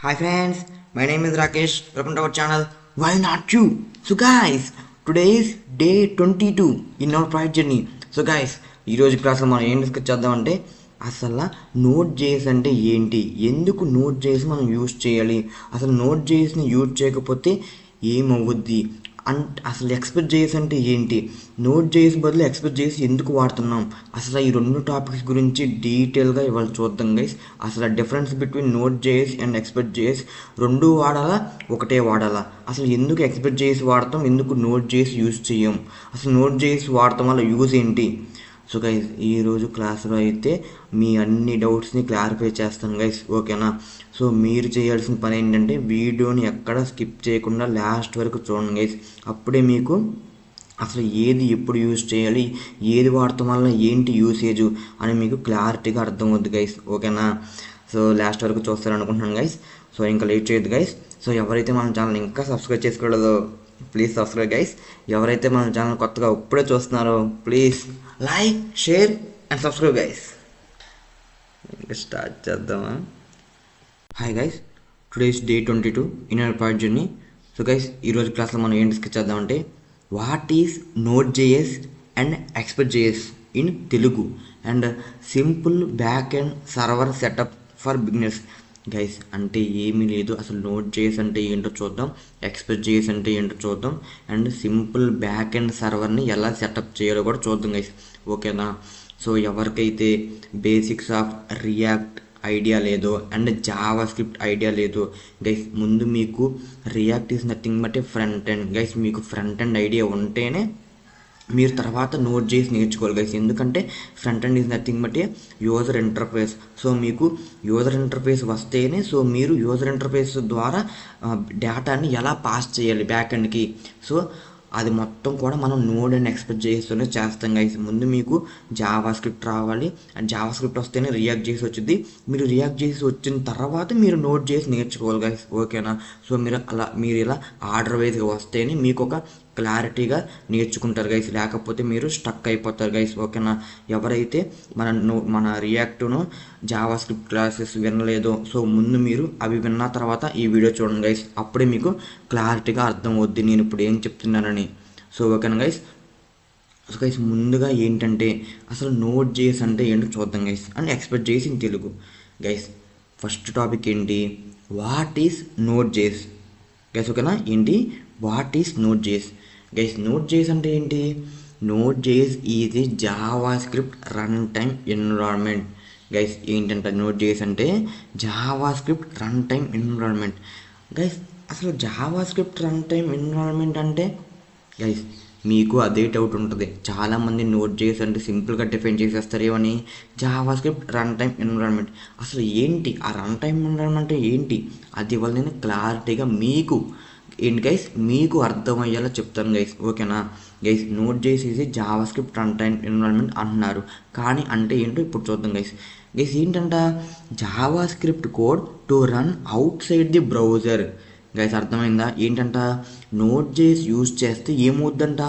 Hi friends, my name is Rakesh. Welcome to our channel. Why not you? So guys, today is day 22 in our pride journey. So guys, ఈరోజు క్లాస్లో మనం ఏం discuss చేద్దామంటే అసలు note JS అంటే ఏంటి, ఎందుకు నోట్ జేఎస్ మనం యూజ్ చేయాలి, అసలు నోట్ జేఎస్ని యూజ్ చేయకపోతే ఏమవుద్ది, అసలు ఎక్స్పెక్ట్ జేఎస్ అంటే ఏంటి, నోట్ జేఎస్ బదులు ఎక్స్పెక్ట్ జేఎస్ ఎందుకు వాడుతున్నాం, అసలు ఈ రెండు టాపిక్స్ గురించి డీటెయిల్గా ఇవాళ చూద్దాం గైస్. అసలు difference between note JS and expect JS, రెండు వాడాలా ఒకటే వాడాలా, అసలు ఎందుకు ఎక్స్పెక్ట్ జేఎస్ వాడతాం, ఎందుకు నోట్ జేఎస్ యూజ్ చేయం, అసలు నోట్ జేఎస్ వాడటం వల్ల యూజ్ ఏంటి. సో గైస్ ఈరోజు క్లాస్లో అయితే మీ అన్ని డౌట్స్ని క్లారిఫై చేస్తాను గైస్, ఓకేనా. సో మీరు చేయాల్సిన పని ఏంటంటే వీడియోని ఎక్కడ స్కిప్ చేయకుండా లాస్ట్ వరకు చూడండి గైస్. అప్పుడే మీకు అసలు ఏది ఎప్పుడు యూజ్ చేయాలి, ఏది వాడటం వల్ల ఏంటి యూసేజ్ అని మీకు క్లారిటీగా అర్థమవుద్ది గైస్, ఓకేనా. సో లాస్ట్ వరకు చూస్తారనుకుంటున్నాను గైస్. సో ఇంకా లేట్ చేయొద్దు గైస్. సో ఎవరైతే మన ఛానల్ ఇంకా సబ్స్క్రైబ్ చేసుకోలేదో ప్లీజ్ సబ్స్క్రైబ్ గైస్. ఎవరైతే మన ఛానల్ కొత్తగా ఇప్పుడే చూస్తున్నారో please like, share and subscribe guys. ఇంకా స్టార్ట్ చేద్దామా. Hi guys, today's day 22 in our part journey. So guys ఈరోజు క్లాస్లో మనం ఏం డిస్కస్ చేద్దామంటే what is node JS and expect JS in Telugu and simple back and server setup for beginners. Guys అంటే ఏమీ లేదు, అసలు నోట్ జేఎస్ అంటే ఏంటో చూద్దాం, ఎక్స్పెక్ట్ జేఎస్ అంటే ఏంటో చూద్దాం, అండ్ సింపుల్ బ్యాక్ అండ్ సర్వర్ని ఎలా సెటప్ చేయాలో కూడా చూద్దాం గైస్, ఓకేనా. సో ఎవరికైతే బేసిక్స్ ఆఫ్ రియాక్ట్ ఐడియా లేదో అండ్ జావా స్క్రిప్ట్ ఐడియా లేదు గైస్, ముందు మీకు react is nothing but front end guys. మీకు ఫ్రంట్ ఎండ్ ఐడియా ఉంటేనే మీరు తర్వాత నోట్ జేఎస్ నేర్చుకోవాలి గైస్, ఎందుకంటే front end is nothing but user interface. So మీకు యూజర్ ఇంటర్ఫేస్ వస్తేనే సో మీరు యూజర్ ఇంటర్ఫేస్ ద్వారా డేటాని ఎలా పాస్ చేయాలి బ్యాక్ ఎండ్కి, సో అది మొత్తం కూడా మనం నోడ్ అండ్ ఎక్స్పెక్ట్ జేఎస్తోనే చేస్తాం గైస్. ముందు మీకు జావా స్క్రిప్ట్ రావాలి, అండ్ జావా స్క్రిప్ట్ వస్తేనే రియాక్ట్ జేఎస్ వచ్చింది. మీరు రియాక్ట్ జేఎస్ వచ్చిన తర్వాత మీరు నోట్ జేఎస్ నేర్చుకోవాలి గైస్, ఓకేనా. సో మీరు ఇలా ఆర్డర్ వైజ్గా వస్తేనే మీకు ఒక క్లారిటీగా నేర్చుకుంటారు గైస్, లేకపోతే మీరు స్టక్ అయిపోతారు గైస్, ఓకేనా. ఎవరైతే మన రియాక్ట్ను జావా స్క్రిప్ట్ క్లాసెస్ వినలేదో సో ముందు మీరు అవి విన్న తర్వాత ఈ వీడియో చూడండి గైస్, అప్పుడే మీకు క్లారిటీగా అర్థం అవుద్ది నేను ఇప్పుడు ఏం చెప్తున్నానని. సో ఓకేనా గైస్. సో గైస్ ముందుగా ఏంటంటే అసలు నోట్ జేఎస్ అంటే ఏంటో చూద్దాం guys, and expect JS in Telugu guys. First topic ఏంటి, what is node JS guys, ఓకేనా. ఏంటి what is node JS guys. Node JS అంటే ఏంటి, node JS is a JavaScript runtime environment guys. ఏంటంటే node JS అంటే JavaScript runtime environment guys. అసలు JavaScript runtime environment అంటే guys మీకు అదే doubt ఉంటుంది, చాలామంది నోట్ జేఎస్ అంటే సింపుల్గా డిఫైన్ చేసేస్తారు ఏమని, Java script runtime environment. అసలు ఏంటి ఆ రన్ టైమ్ ఎన్విరాన్మెంట్ ఏంటి, అది వల్ల నేను క్లారిటీగా మీకు ఏంటి గైస్ మీకు అర్థమయ్యేలా చెప్తాను గైస్, ఓకేనా. Guys node JS is Java script runtime environment అంటున్నారు, కానీ అంటే ఏంటో ఇప్పుడు చూద్దాం గైస్. గైస్ ఏంటంట, Java script code to run out side the browser guys. అర్థమైందా, ఏంటంట నోట్ జేఎస్ యూజ్ చేస్తే ఏమవుద్దంట,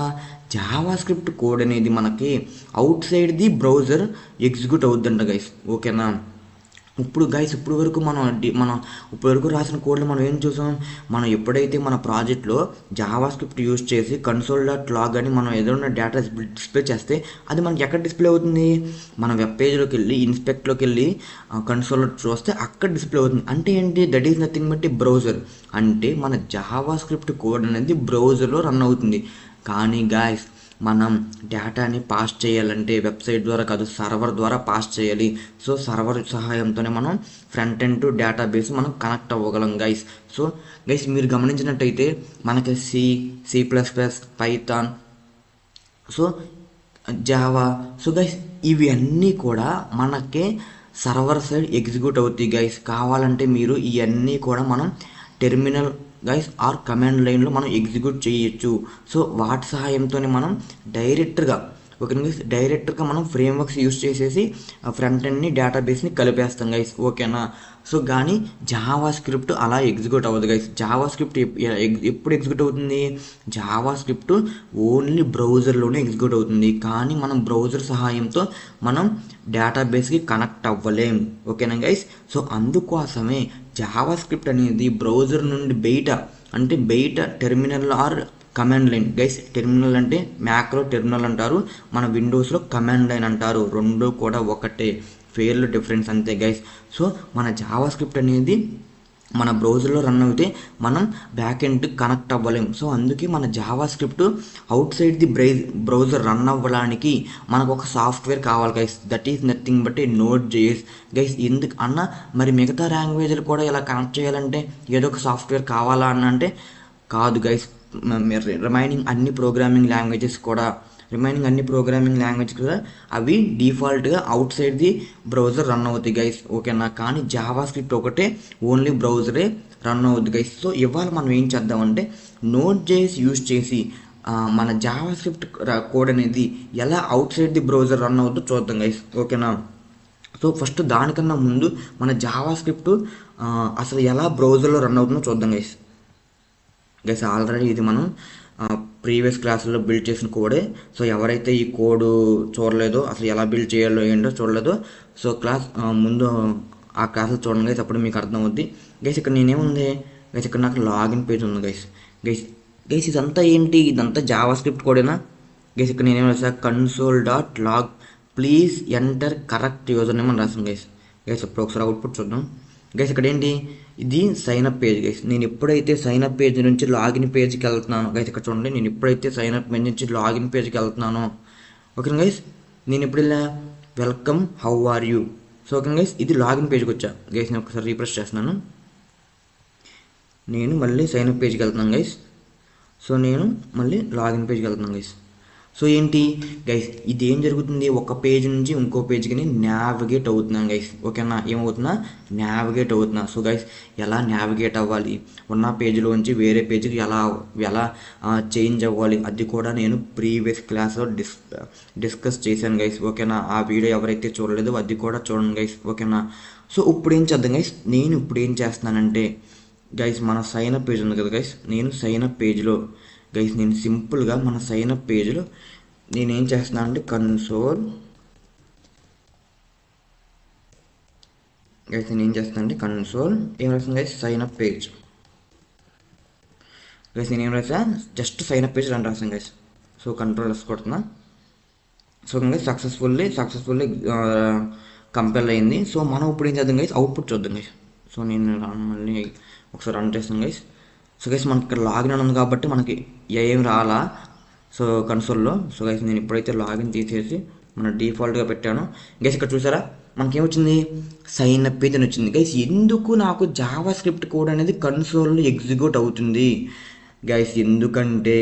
జావా స్క్రిప్ట్ కోడ్ అనేది మనకి outside the browser execute అవుద్దంట గైస్, ఓకేనా. ఇప్పుడు గైస్ ఇప్పుడు వరకు మనం ఇప్పుడు వరకు రాసిన కోడ్లో మనం ఏం చూసాం, మనం ఎప్పుడైతే మన ప్రాజెక్ట్లో జావా స్క్రిప్ట్ యూజ్ చేసి console.log అని మనం ఏదైనా డేటా డిస్ప్లే చేస్తే అది మనకి ఎక్కడ డిస్ప్లే అవుతుంది, మన వెబ్ పేజ్లోకి వెళ్ళి ఇన్స్పెక్ట్లోకి వెళ్ళి కన్సోల్లో చూస్తే అక్కడ డిస్ప్లే అవుతుంది. అంటే ఏంటి, that is nothing but browser. అంటే మన జావా స్క్రిప్ట్ కోడ్ అనేది బ్రౌజర్లో రన్ అవుతుంది. కానీ గాయస్ మనం డేటాని పాస్ చేయాలంటే వెబ్సైట్ ద్వారా కాదు, సర్వర్ ద్వారా పాస్ చేయాలి. సో సర్వర్ సహాయంతోనే మనం ఫ్రంట్ ఎండ్ టు డేటాబేస్ మనం కనెక్ట్ అవ్వగలం గైస్. సో గైస్ మీరు గమనించినట్టయితే మనకి C++, Python, so Java, so guys ఇవి అన్నీ కూడా మనకి సర్వర్ సైడ్ ఎగ్జిక్యూట్ అవుతాయి గైస్. కావాలంటే మీరు ఇవన్నీ కూడా మనం టెర్మినల్ గైస్ ఆర్ కమాండ్ లైన్లో మనం ఎగ్జిక్యూట్ చేయొచ్చు. సో వాటి సహాయంతోనే మనం డైరెక్ట్గా మనం ఫ్రేమ్వర్క్స్ యూస్ చేసేసి ఫ్రంట్ ఎండ్ని డేటాబేస్ని కలిపేస్తాం గైస్, ఓకేనా. సో కానీ జావా స్క్రిప్ట్ అలా ఎగ్జిక్యూట్ అవ్వదు గైస్. జావా స్క్రిప్ట్ ఎప్పుడు ఎగ్జిక్యూట్ అవుతుంది, జావా స్క్రిప్ట్ ఓన్లీ బ్రౌజర్లోనే ఎగ్జిక్యూట్ అవుతుంది, కానీ మనం బ్రౌజర్ సహాయంతో మనం డేటాబేస్కి కనెక్ట్ అవ్వలేం, ఓకేనా గైస్. సో అందుకోసమే జావా స్క్రిప్ట్ అనేది బ్రౌజర్ నుండి బయట terminal or command line. Guys terminal అంటే మ్యాక్లో టెర్మినల్ అంటారు, మన విండోస్లో కమాండ్ లైన్ అంటారు. రెండు కూడా ఒకటే, పేర్లు డిఫరెన్స్ అంతే గైస్. సో మన జావా స్క్రిప్ట్ అనేది మన బ్రౌజర్లో రన్ అయితే మనం బ్యాక్ ఎండ్ కనెక్ట్ అవ్వలేం. సో అందుకే మన Java script outside the browser run అవ్వడానికి మనకు ఒక సాఫ్ట్వేర్ కావాలి guys. That is nothing but A Node.js guys. ఎందుకు అన్న మరి మిగతా లాంగ్వేజ్లు కూడా ఇలా కనెక్ట్ చేయాలంటే ఏదో ఒక సాఫ్ట్వేర్ కావాలా అన్న అంటే కాదు గైస్. రిమైనింగ్ అన్ని ప్రోగ్రామింగ్ లాంగ్వేజెస్ కూడా అవి డిఫాల్ట్గా out side the browser run అవుతాయి గైస్, ఓకేనా. కానీ జావా స్క్రిప్ట్ ఒకటే ఓన్లీ బ్రౌజరే రన్ అవుతుంది గైస్. సో ఇవాళ మనం ఏం చేద్దామంటే Node.js యూజ్ చేసి మన జావా స్క్రిప్ట్ కోడ్ అనేది ఎలా out side the browser run అవుతుందో చూద్దాం గైస్, ఓకేనా. సో ఫస్ట్ దానికన్నా ముందు మన జావా స్క్రిప్ట్ అసలు ఎలా బ్రౌజర్లో రన్ అవుతుందో చూద్దాం గైస్. ఆల్రెడీ ఇది మనం ప్రీవియస్ క్లాసుల్లో బిల్డ్ చేసిన కోడే. సో ఎవరైతే ఈ కోడ్ చూడలేదో, అసలు ఎలా బిల్డ్ చేయాలో ఏంటో చూడలేదో, సో ముందు ఆ క్లాసులు చూడండి గైస్, అప్పుడు మీకు అర్థమవుద్ది గైస్. ఇక్కడ నేనేముంది గైస్, ఇక్కడ నాకు లాగిన్ పేజ్ ఉంది గైస్. ఇదంతా ఏంటి, ఇదంతా జావా స్క్రిప్ట్ కోడేనా గైస్. ఇక్కడ నేనేం రాసా, console.log please enter correct user name అని రాసాను గైస్. ఇప్పుడు ఒకసారి అవుట్పుట్ చూద్దాం గైస్. ఇక్కడ ఏంటి, ఇది సైన్అప్ పేజ్ గైస్. నేను ఎప్పుడైతే సైన్అప్ పేజ్ నుంచి లాగిన్ పేజ్కి వెళ్తున్నాను గైస్, ఇక్కడ చూడండి, నేను ఎప్పుడైతే సైన్అప్ పేజ్ నుంచి లాగిన్ పేజ్కి వెళ్తున్నానో, ఓకేనా గైస్. నేను ఎప్పుడు ఇలా welcome how are you. So ఓకేనా గైస్, ఇది లాగిన్ పేజ్కి వచ్చా గైస్. నేను ఒకసారి రీఫ్రెష్ చేస్తున్నాను, నేను మళ్ళీ సైన్అప్ పేజ్కి వెళ్తున్నాను గైస్. సో నేను మళ్ళీ లాగిన్ పేజ్కి వెళ్తున్నాను గైస్. సో ఏంటి గైస్, ఇది ఏం జరుగుతుంది, ఒక పేజ్ నుంచి ఇంకో పేజ్కి నావిగేట్ అవుతున్నాను గైస్, ఓకేనా. ఏమవుతున్నా, నావిగేట్ అవుతున్నా. సో గైస్, ఎలా నావిగేట్ అవ్వాలి, ఉన్న పేజ్లోంచి వేరే పేజ్కి ఎలా చేంజ్ అవ్వాలి, అది కూడా నేను ప్రీవియస్ క్లాస్లో డిస్కస్ చేశాను గైస్, ఓకేనా. ఆ వీడియో ఎవరైతే చూడలేదో అది కూడా చూడండి గైస్, ఓకేనా. సో ఇప్పుడు ఏం చేద్దాం గైస్, నేను ఇప్పుడు ఏం చేస్తున్నానంటే గైస్, మన సైన్అప్ పేజ్ ఉంది కదా గైస్, నేను సైన్అప్ పేజ్లో గైస్, నేను సింపుల్గా మన సైన్అప్ పేజ్లో నేనేం చేస్తున్నాను అంటే కన్సోల్ గైస్, నేను ఏం చేస్తాను అంటే కన్సోల్ ఏం రాస్తాను గైస్, సైన్అప్ పేజ్ గైస్. నేను ఏం రాసా, జస్ట్ సైన్అప్ పేజ్ అని రాసాను గైస్. సో కంట్రోల్ కొడుతున్నా. సో గైస్ సక్సెస్ఫుల్లీ కంపైల్ అయింది. సో మనం ఇప్పుడు ఏం చేద్దాం గైస్, అవుట్పుట్ చూద్దాం గైస్. సో నేను మళ్ళీ ఒకసారి రన్ చేస్తాను గైస్. సో గైస్ మనకి ఇక్కడ లాగిన్ అని ఉంది కాబట్టి మనకి ఏం రాలా సో కన్సోల్లో. సో గైస్ నేను ఇప్పుడైతే లాగిన్ తీసేసి మన డిఫాల్ట్గా పెట్టాను గైస్. ఇక్కడ చూసారా మనకేమొచ్చింది, సైన్అప్ పేజ్ అని వచ్చింది గైస్. ఎందుకు నాకు జావా స్క్రిప్ట్ కోడ్ అనేది కన్సోల్లో ఎగ్జిక్యూట్ అవుతుంది గైస్, ఎందుకంటే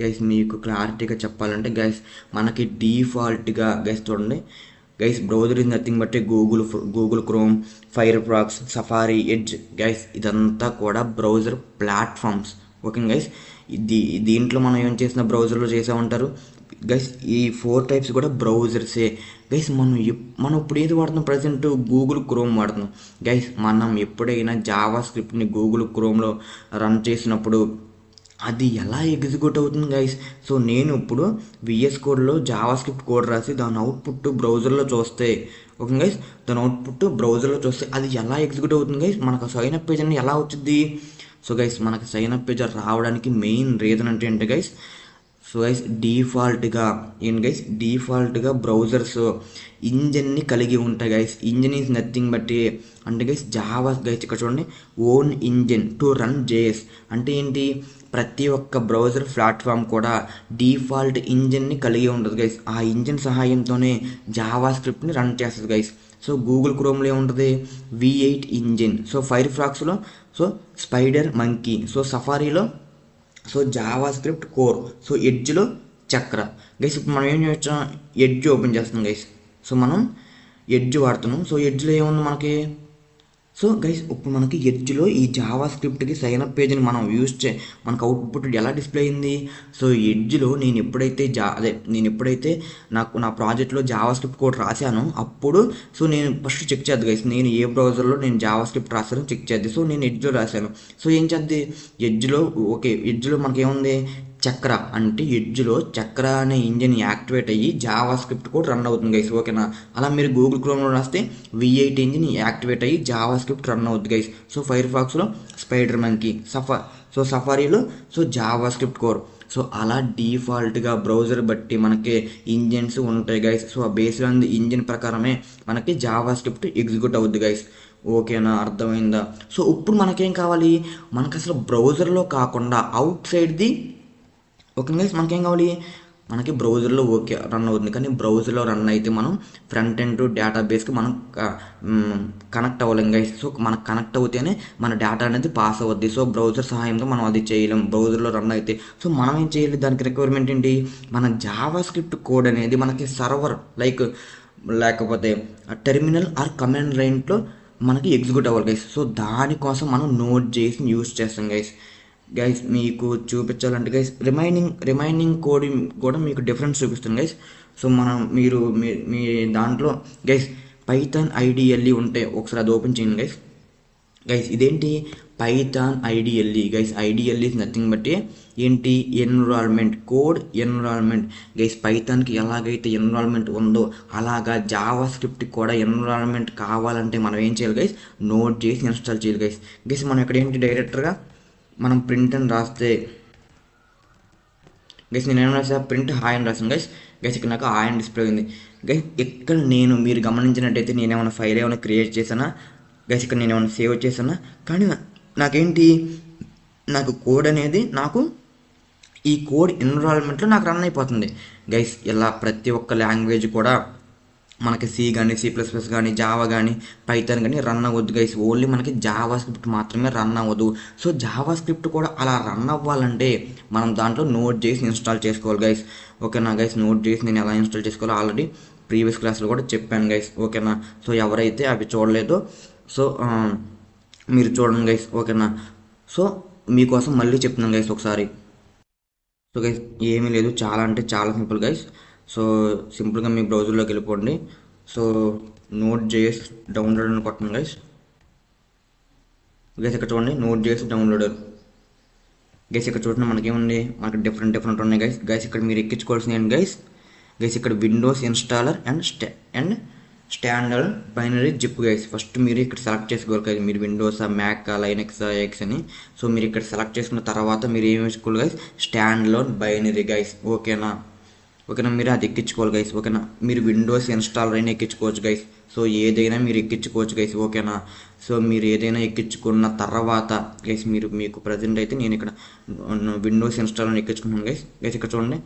గైస్ మీకు క్లారిటీగా చెప్పాలంటే గైస్, మనకి డిఫాల్ట్గా గైస్ చూడండి guys, browser is nothing but Google Chrome, Firefox, Safari, Edge guys. ఇదంతా కూడా బ్రౌజర్ ప్లాట్ఫామ్స్, ఓకే గైస్. దీంట్లో మనం ఏం చేసిన బ్రౌజర్లో చేసే ఉంటారు గైస్. ఈ 4 టైప్స్ కూడా బ్రౌజర్సే గైస్. మనం ఇప్పుడు ఏది వాడుతున్నాం, ప్రజెంట్ గూగుల్ క్రోమ్ వాడుతున్నాం గైస్. మనం ఎప్పుడైనా జావా స్క్రిప్ట్ని గూగుల్ క్రోమ్లో రన్ చేసినప్పుడు అది ఎలా ఎగ్జిక్యూట్ అవుతుంది గైస్. సో నేను ఇప్పుడు విఎస్ కోడ్లో జావా స్క్రిప్ట్ కోడ్ రాసి దాని అవుట్పుట్ బ్రౌజర్లో చూస్తే, ఓకే గైస్, దాని అవుట్పుట్ బ్రౌజర్లో చూస్తే అది ఎలా ఎగ్జిక్యూట్ అవుతుంది గైస్, మనకు సైన్అప్ పేజ్ అని ఎలా వచ్చింది. సో గైస్ మనకి సైన్అప్ పేజ్ రావడానికి మెయిన్ రీజన్ అంటే గైస్, సో గైస్ డిఫాల్ట్గా బ్రౌజర్స్ ఇంజన్ని కలిగి ఉంటాయి guys. Engine is nothing but అంటే గైస్ జావా గైస్, ఇక్కడ చూడండి, own engine to run JS అంటే ఏంటి, ప్రతి ఒక్క బ్రౌజర్ ప్లాట్ఫామ్ కూడా డిఫాల్ట్ ఇంజన్ని కలిగి ఉంటుంది గైస్. ఆ ఇంజన్ సహాయంతోనే జావా స్క్రిప్ట్ని రన్ చేస్తుంది గైస్. సో గూగుల్ క్రోమ్లో ఏముంటుంది, V8 ఇంజిన్, సో ఫైర్ ఫాక్స్లో so SpiderMonkey, so సఫారీలో so JavaScript core, so ఎడ్జ్లో చక్ర గైస్. ఇప్పుడు మనం ఏం చేయొచ్చు, ఎడ్జ్ ఓపెన్ చేస్తున్నాం గైస్. సో మనం ఎడ్జ్ వాడుతున్నాం. సో ఎడ్జ్లో ఏముంది మనకి, సో గైస్ ఇప్పుడు మనకి ఎడ్జ్లో ఈ జావా స్క్రిప్ట్కి సైన్అప్ పేజ్ని మనం మనకు అవుట్పుట్ ఎలా డిస్ప్లే అయింది. సో ఎడ్జ్లో నేను ఎప్పుడైతే నా ప్రాజెక్ట్లో జావా స్క్రిప్ట్ కోడ్ రాశానో అప్పుడు సో నేను ఫస్ట్ చెక్ చేద్దాం గైస్, నేను ఏ బ్రౌజర్లో నేను జావా స్క్రిప్ట్ రాశానో చెక్ చేద్దాం. సో నేను ఎడ్జ్లో రాశాను. సో ఏం చేద్ది, ఎడ్జ్లో మనకి ఏముంది, చక్ర అంటే ఎడ్జ్లో చక్ర అనే ఇంజిన్ యాక్టివేట్ అయ్యి జావా స్క్రిప్ట్ కూడా రన్ అవుతుంది గైస్, ఓకేనా. అలా మీరు గూగుల్ క్రోమ్లో రాస్తే V8 ఇంజిన్ యాక్టివేట్ అయ్యి జావా స్క్రిప్ట్ రన్ అవుతుంది గైస్. సో ఫైర్ ఫాక్స్లో స్పైడర్ మన్కి, సఫారీలో జావా స్క్రిప్ట్ కోర్. సో అలా డిఫాల్ట్గా బ్రౌజర్ బట్టి మనకి ఇంజిన్స్ ఉంటాయి గైస్. సో ఆ బేస్డ్ ఆన్ ది ఇంజిన్ ప్రకారమే మనకి జావా స్క్రిప్ట్ ఎగ్జిక్యూట్ అవుద్ది గైస్, ఓకేనా, అర్థమైందా. సో ఇప్పుడు మనకేం కావాలి, మనకు అసలు బ్రౌజర్లో కాకుండా out side the, okay guys, మనకేం కావాలి, మనకి బ్రౌజర్లో ఓకే రన్ అవుతుంది, కానీ బ్రౌజర్లో రన్ అయితే మనం ఫ్రంట్ ఎండ్ డేటాబేస్కి మనం కనెక్ట్ అవ్వలేం గైస్. సో మనకు కనెక్ట్ అవుతేనే మన డేటా అనేది పాస్ అవుద్ది. సో బ్రౌజర్ సహాయంతో మనం అది చేయలేం బ్రౌజర్లో రన్ అయితే. సో మనం ఏం చేయాలి, దానికి రిక్వైర్మెంట్ ఏంటి, మన జావా స్క్రిప్ట్ కోడ్ అనేది మనకి సర్వర్ లేకపోతే టెర్మినల్ ఆర్ కమాండ్ లైన్లో మనకి ఎగ్జిక్యూట్ అవ్వాలి గైస్. సో దానికోసం మనం నోట్ చేసి యూస్ చేస్తాం గైస్. మీకు చూపించాలంటే గైస్ రిమైనింగ్ కోడ్ కూడా మీకు డిఫరెన్స్ చూపిస్తుంది గైస్. సో మీరు మీ దాంట్లో గైస్ పైథాన్ ఐడిఎల్ఈ ఉంటే ఒకసారి అది ఓపెన్ చేయండి గైస్. ఇదేంటి Python IDLE guys. IDLE is nothing but ఏంటి, ఎన్విరాన్మెంట్ కోడ్ ఎన్విరాన్మెంట్ గైస్. పైథాన్కి ఎలాగైతే ఎన్విరాన్మెంట్ ఉందో అలాగా జావా స్క్రిప్ట్కి కూడా ఎన్విరాన్మెంట్ కావాలంటే మనం ఏం చేయాలి గైస్, నోట్ చేసి ఇన్స్టాల్ చేయాలి గైస్. మనం ఇక్కడ ఏంటి డైరెక్టర్గా మనం ప్రింట్ అని రాస్తే గైస్, నేను ఏమైనా రాసా, ప్రింట్ హాయ్ అని రాసాను గైస్. ఇక్కడ నాకు హాయ్ అని డిస్ప్లే ఉంది గైస్. ఇక్కడ మీరు గమనించినట్టయితే నేను ఏమైనా ఫైల్ ఏమైనా క్రియేట్ చేశానా గైస్, ఇక్కడ నేను ఏమైనా సేవ్ చేశానా, కానీ నాకేంటి, నాకు కోడ్ అనేది ఈ కోడ్ ఎన్విరాన్మెంట్లో నాకు రన్ అయిపోతుంది గైస్. ఇలా ప్రతి ఒక్క లాంగ్వేజ్ కూడా మనకి సి కానీ C++ కానీ జావా కానీ పైథాన్ కానీ రన్ అవ్వద్దు గైస్. ఓన్లీ మనకి జావా స్క్రిప్ట్ మాత్రమే రన్ అవ్వదు. సో జావా స్క్రిప్ట్ కూడా అలా రన్ అవ్వాలంటే మనం దాంట్లో నోట్ చేసి ఇన్స్టాల్ చేసుకోవాలి గైస్, ఓకేనా గైస్. నోట్ చేసి నేను ఎలా ఇన్స్టాల్ చేసుకోవాలో ఆల్రెడీ ప్రీవియస్ క్లాస్లో కూడా చెప్పాను గైస్, ఓకేనా. సో ఎవరైతే అవి చూడలేదో సో మీరు చూడండి గైస్, ఓకేనా. సో మీకోసం మళ్ళీ చెప్తున్నాను గైస్ ఒకసారి. సో గైస్ ఏమీ లేదు, చాలా అంటే చాలా సింపుల్ గైస్. సో సింపుల్గా మీ బ్రౌజర్లోకి వెళ్ళిపోండి. సో Node.js డౌన్లోడ్ అని కొట్టండి గైస్. ఇక్కడ చూడండి Node.js డౌన్లోడర్ గైస్. ఇక్కడ చూడండి మనకేముంది, మనకి డిఫరెంట్ ఉన్నాయి గైస్. ఇక్కడ మీరు ఎక్కించుకోవాల్సింది ఏంటి గైస్, ఇక్కడ Windows installer and standard binary zip guys. First మీరు ఇక్కడ సెలెక్ట్ చేసుకోవాలి కదా, మీరు విండోసా మ్యాకా లైనక్సా ఎక్స్ అని. సో మీరు ఇక్కడ సెలెక్ట్ చేసుకున్న తర్వాత మీరు ఏం వేసుకోవాలి గైస్, స్టాండర్డ్ బైనరీ గైస్, ఓకేనా. మీరు అది ఎక్కించుకోవాలి గైస్, ఓకేనా. మీరు విండోస్ ఇన్స్టాలర్ అయినా ఎక్కించుకోవచ్చు గైస్. సో ఏదైనా మీరు ఎక్కించుకోవచ్చు గైస్, ఓకేనా. సో మీరు ఏదైనా ఎక్కించుకున్న తర్వాత గైస్ మీకు ప్రజెంట్ అయితే నేను ఇక్కడ విండోస్ ఇన్స్టాలర్ ఎక్కించుకున్నాను గైస్. ఇక్కడ చూడండి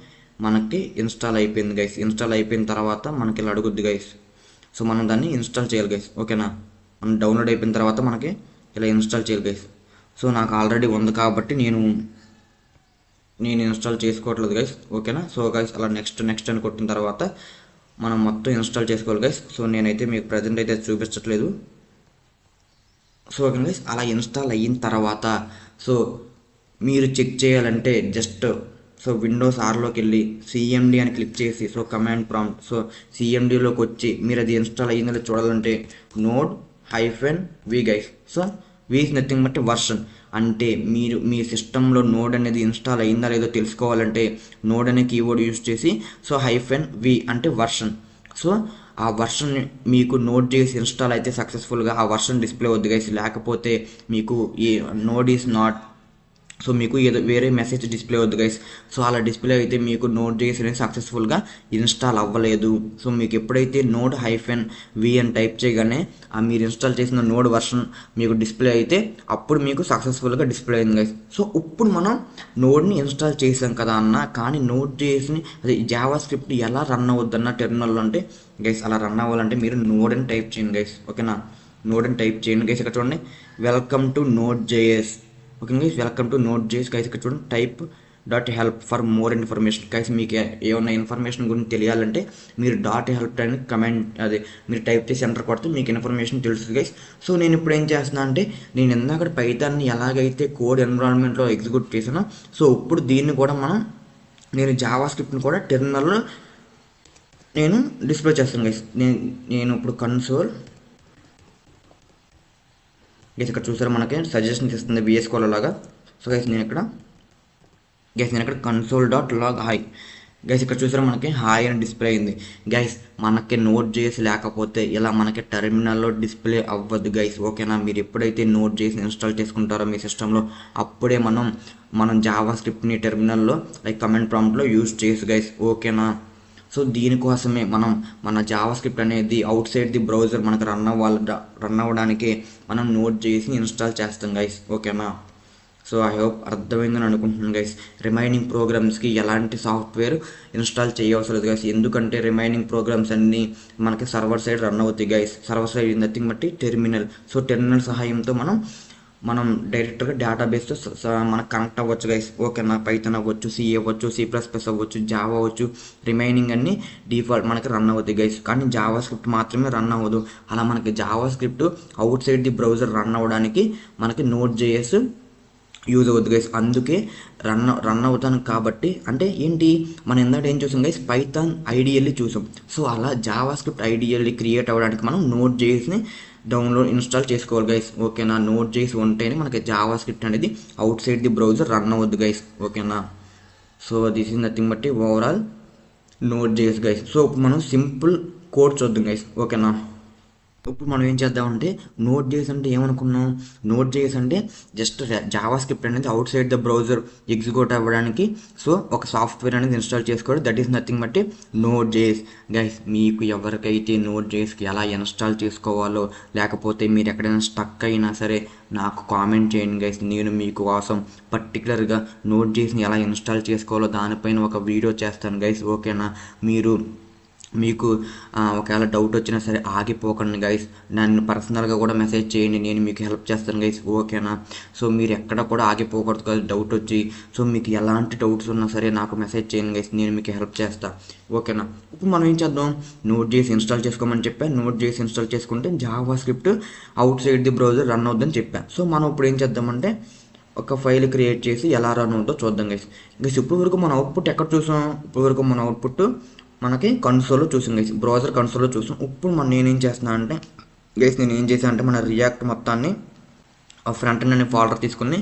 మనకి ఇన్స్టాల్ అయిపోయింది గైస్. ఇన్స్టాల్ అయిపోయిన తర్వాత మనకి ఇలా అడుగుద్ది గైస్. సో మనం దాన్ని ఇన్స్టాల్ చేయాలి గైస్, ఓకేనా. మనం డౌన్లోడ్ అయిపోయిన తర్వాత మనకి ఇలా ఇన్స్టాల్ చేయాలి గైస్. సో నాకు ఆల్రెడీ ఉంది కాబట్టి నేను ఇన్స్టాల్ చేసుకోవట్లేదు గైస్, ఓకేనా. సో గైస్ అలా నెక్స్ట్ అని కొట్టిన తర్వాత మనం మొత్తం ఇన్స్టాల్ చేసుకోవాలి గైస్. సో నేనైతే మీకు ప్రజెంట్ అయితే చూపించట్లేదు. సో ఓకే గైస్, అలా ఇన్స్టాల్ అయిన తర్వాత సో మీరు చెక్ చేయాలంటే జస్ట్ విండోస్ ఆర్లోకి వెళ్ళి CMD అని క్లిక్ చేసి కమాండ్ ప్రాంప్ట్ CMDలోకి వచ్చి మీరు అది ఇన్స్టాల్ అయ్యిందో చూడాలంటే Node-v guys. So V is nothing but version, అంటే మీరు మీ సిస్టంలో నోడ్ అనేది ఇన్స్టాల్ అయిందా లేదో తెలుసుకోవాలంటే నోడ్ అనే కీవర్డ్ యూజ్ చేసి -v అంటే వర్షన్. సో ఆ వర్షన్ మీకు నోట్ చేసి ఇన్స్టాల్ అయితే సక్సెస్ఫుల్గా ఆ వర్షన్ డిస్ప్లే అవుద్ది గైస్. లేకపోతే మీకు ఈ నోడ్ ఈస్ నాట్, సో మీకు ఏదో వేరే మెసేజ్ డిస్ప్లే అవుద్ది గైస్. సో అలా డిస్ప్లే అయితే మీకు Node.js అనేది సక్సెస్ఫుల్గా ఇన్స్టాల్ అవ్వలేదు. సో మీకు ఎప్పుడైతే Node-v అని టైప్ చేయగానే ఆ మీరు ఇన్స్టాల్ చేసిన నోడ్ వర్షన్ మీకు డిస్ప్లే అయితే అప్పుడు మీకు సక్సెస్ఫుల్గా డిస్ప్లే అయింది గైస్. సో ఇప్పుడు మనం నోడ్ని ఇన్స్టాల్ చేసాం కదా అన్న, కానీ Node.jsని అది జావా స్క్రిప్ట్ ఎలా రన్ అవుద్దన్న టెర్మినల్లో అంటే గైస్ అలా రన్ అవ్వాలంటే మీరు నోడ్ అని టైప్ చేయండి గైస్, ఓకేనా. నోడ్ అని టైప్ చేయండి గైస్. ఇక్కడ చూడండి welcome to Node.js, okay guys. Welcome to Node.js guys. ఇక్కడ చూడండి type.help for more information guys. మీకు ఏమైనా ఇన్ఫర్మేషన్ గురించి తెలియాలంటే మీరు .help అని కమెంట్ అది మీరు టైప్ చేసి ఎంటర్ కొడితే మీకు ఇన్ఫర్మేషన్ తెలుస్తుంది గైస్. సో నేను ఇప్పుడు ఏం చేస్తున్నా అంటే నేను ఇందాక పైథాన్ని ఎలాగైతే కోడ్ ఎన్విరాన్మెంట్లో ఎగ్జిక్యూట్ చేసానో సో ఇప్పుడు దీన్ని కూడా నేను జావా స్క్రిప్ట్ని కూడా టెర్మినల్లో నేను డిస్ప్లే చేస్తాను గైస్. నేను ఇప్పుడు కన్సోల్ గైస్ ఇక్కడ చూసారు మనకి సజెషన్స్ ఇస్తుంది VS Code లాగా. సో గైస్ నేను ఇక్కడ గైస్ నేను ఇక్కడ console dot log hi guys ఇక్కడ చూసారా మనకి హాయ్ అని డిస్ప్లే అయింది. గైస్ మనకి నోట్ చేసి లేకపోతే ఇలా మనకి టెర్మినల్లో డిస్ప్లే అవ్వదు గైస్. ఓకేనా, మీరు ఎప్పుడైతే నోట్ చేసి ఇన్స్టాల్ చేసుకుంటారో మీ సిస్టంలో అప్పుడే మనం జావా స్క్రిప్ట్ని టెర్మినల్లో లైక్ కమెంట్ ప్రాంప్ట్లో యూజ్ చేయొచ్చు గైస్. ఓకేనా, సో దీనికోసమే మన జావా స్క్రిప్ట్ అనేది అవుట్ సైడ్ ది బ్రౌజర్ మనకు రన్ అవ్వడానికి మనం నోట్ చేసి ఇన్స్టాల్ చేస్తాం గైస్. ఓకేనా, సో ఐ హోప్ అర్థమైందని అనుకుంటున్నాను గైస్. రిమైనింగ్ ప్రోగ్రామ్స్కి ఎలాంటి సాఫ్ట్వేర్ ఇన్స్టాల్ చేయవసరం లేదు గైస్. ఎందుకంటే రిమైనింగ్ ప్రోగ్రామ్స్ అన్నీ మనకి సర్వర్ సైడ్ రన్ అవుతాయి గైస్. సర్వర్ సైడ్ నథింగ్ బట్టి టెర్మినల్. సో టెర్మినల్ సహాయంతో మనం డైరెక్ట్గా డేటాబేస్తో మనకు కనెక్ట్ అవ్వచ్చు గైస్. ఓకేనా, పైథాన్ అవ్వచ్చు, సి అవ్వచ్చు, C++ అవ్వచ్చు, జావా అవ్వచ్చు, రిమైనింగ్ అన్నీ డిఫాల్ట్ మనకి రన్ అవుతాయి గైస్. కానీ జావా స్క్రిప్ట్ మాత్రమే రన్ అవ్వదు. అలా మనకి JavaScript outside the browser run అవ్వడానికి మనకి Node.js యూజ్ అవుతుంది గైస్. అందుకే రన్ అవుతాను కాబట్టి. అంటే ఏంటి, మనం ఇందాక ఏం చూసాం గైస్, పైథాన్ ఐడియల్లీ చూసాం. సో అలా జావా స్క్రిప్ట్ ఐడియల్లీ క్రియేట్ అవ్వడానికి మనం Node.jsని ఇన్స్టాల్ చేసుకోవాలి గైస్. ఓకేనా, Node.js ఉంటేనే మనకి జావా స్క్రిప్ట్ అనేది out side the browser run అవ్వద్దు గైస్. ఓకేనా, సో దిస్ ఈజ్ నథింగ్ బట్టి ఓవరాల్ Node.js గైస్. సో ఇప్పుడు మనం సింపుల్ కోడ్ చూద్దాం గైస్. ఓకేనా, ఇప్పుడు మనం ఏం చేద్దామంటే Node.js అంటే ఏమనుకున్నాం, Node.js అంటే జస్ట్ జావా స్క్రిప్ట్ అనేది out side the browser execute అవ్వడానికి సో ఒక సాఫ్ట్వేర్ అనేది ఇన్స్టాల్ చేసుకోవడం, దట్ ఈస్ నథింగ్ బట్టి Node.js గైస్. మీకు ఎవరికైతే Node.jsకి ఎలా ఇన్స్టాల్ చేసుకోవాలో లేకపోతే మీరు ఎక్కడైనా స్టక్ అయినా సరే నాకు కామెంట్ చేయండి గైస్. నేను మీకు కోసం పర్టికులర్గా Node.jsని ఎలా ఇన్స్టాల్ చేసుకోవాలో దానిపైన ఒక వీడియో చేస్తాను గైస్. ఓకేనా, మీకు ఒకవేళ డౌట్ వచ్చినా సరే ఆగిపోకండి గైస్. నన్ను పర్సనల్గా కూడా మెసేజ్ చేయండి, నేను మీకు హెల్ప్ చేస్తాను గైస్. ఓకేనా, సో మీరు ఎక్కడ కూడా ఆగిపోకూడదు కదా డౌట్ వచ్చి. సో మీకు ఎలాంటి డౌట్స్ ఉన్నా సరే నాకు మెసేజ్ చేయండి గైస్, నేను మీకు హెల్ప్ చేస్తాను. ఓకేనా, ఇప్పుడు మనం ఏం చేద్దాం, Node.js ఇన్స్టాల్ చేసుకోమని చెప్పా. Node.js ఇన్స్టాల్ చేసుకుంటే JavaScript outside the browser run అవుద్దని చెప్పా. సో మనం ఇప్పుడు ఏం చేద్దామంటే ఒక ఫైల్ క్రియేట్ చేసి ఎలా రన్ అవుతుందో చూద్దాం గైస్. ఇప్పుడు వరకు మన అవుట్పుట్ ఎక్కడ చూసాం, ఇప్పుడు వరకు మన అవుట్పుట్ మనకి కన్సోల్లో చూసాం గైస్, బ్రౌజర్ కన్సోల్లో చూసాం. ఇప్పుడు నేనేం చేస్తున్నా అంటే గైస్, నేను ఏం చేశాను అంటే మన రియాక్ట్ మొత్తాన్ని ఫ్రంట్ ఎండ్ అనే ఫోల్డర్ తీసుకుని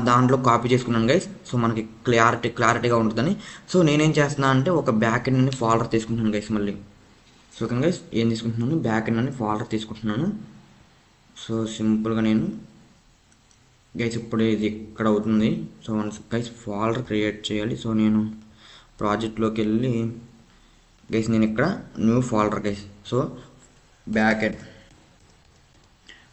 దాంట్లో కాపీ చేసుకున్నాను గైస్. సో మనకి క్లారిటీగా ఉంటుందని. సో నేనేం చేస్తున్నా అంటే ఒక బ్యాక్ ఎండ్ అనే ఫోల్డర్ తీసుకుంటున్నాను గైస్ మళ్ళీ. సో ఓకే గైస్, ఏం తీసుకుంటున్నాను, బ్యాక్ ఎండ్ అనే ఫోల్డర్ తీసుకుంటున్నాను. సో సింపుల్గా నేను గైస్ ఇప్పుడు ఇది ఇక్కడ అవుతుంది. సో గైస్ ఫోల్డర్ క్రియేట్ చేయాలి. సో నేను ప్రాజెక్ట్లోకి వెళ్ళి గైస్ నేను ఇక్కడ new folder guys. So back end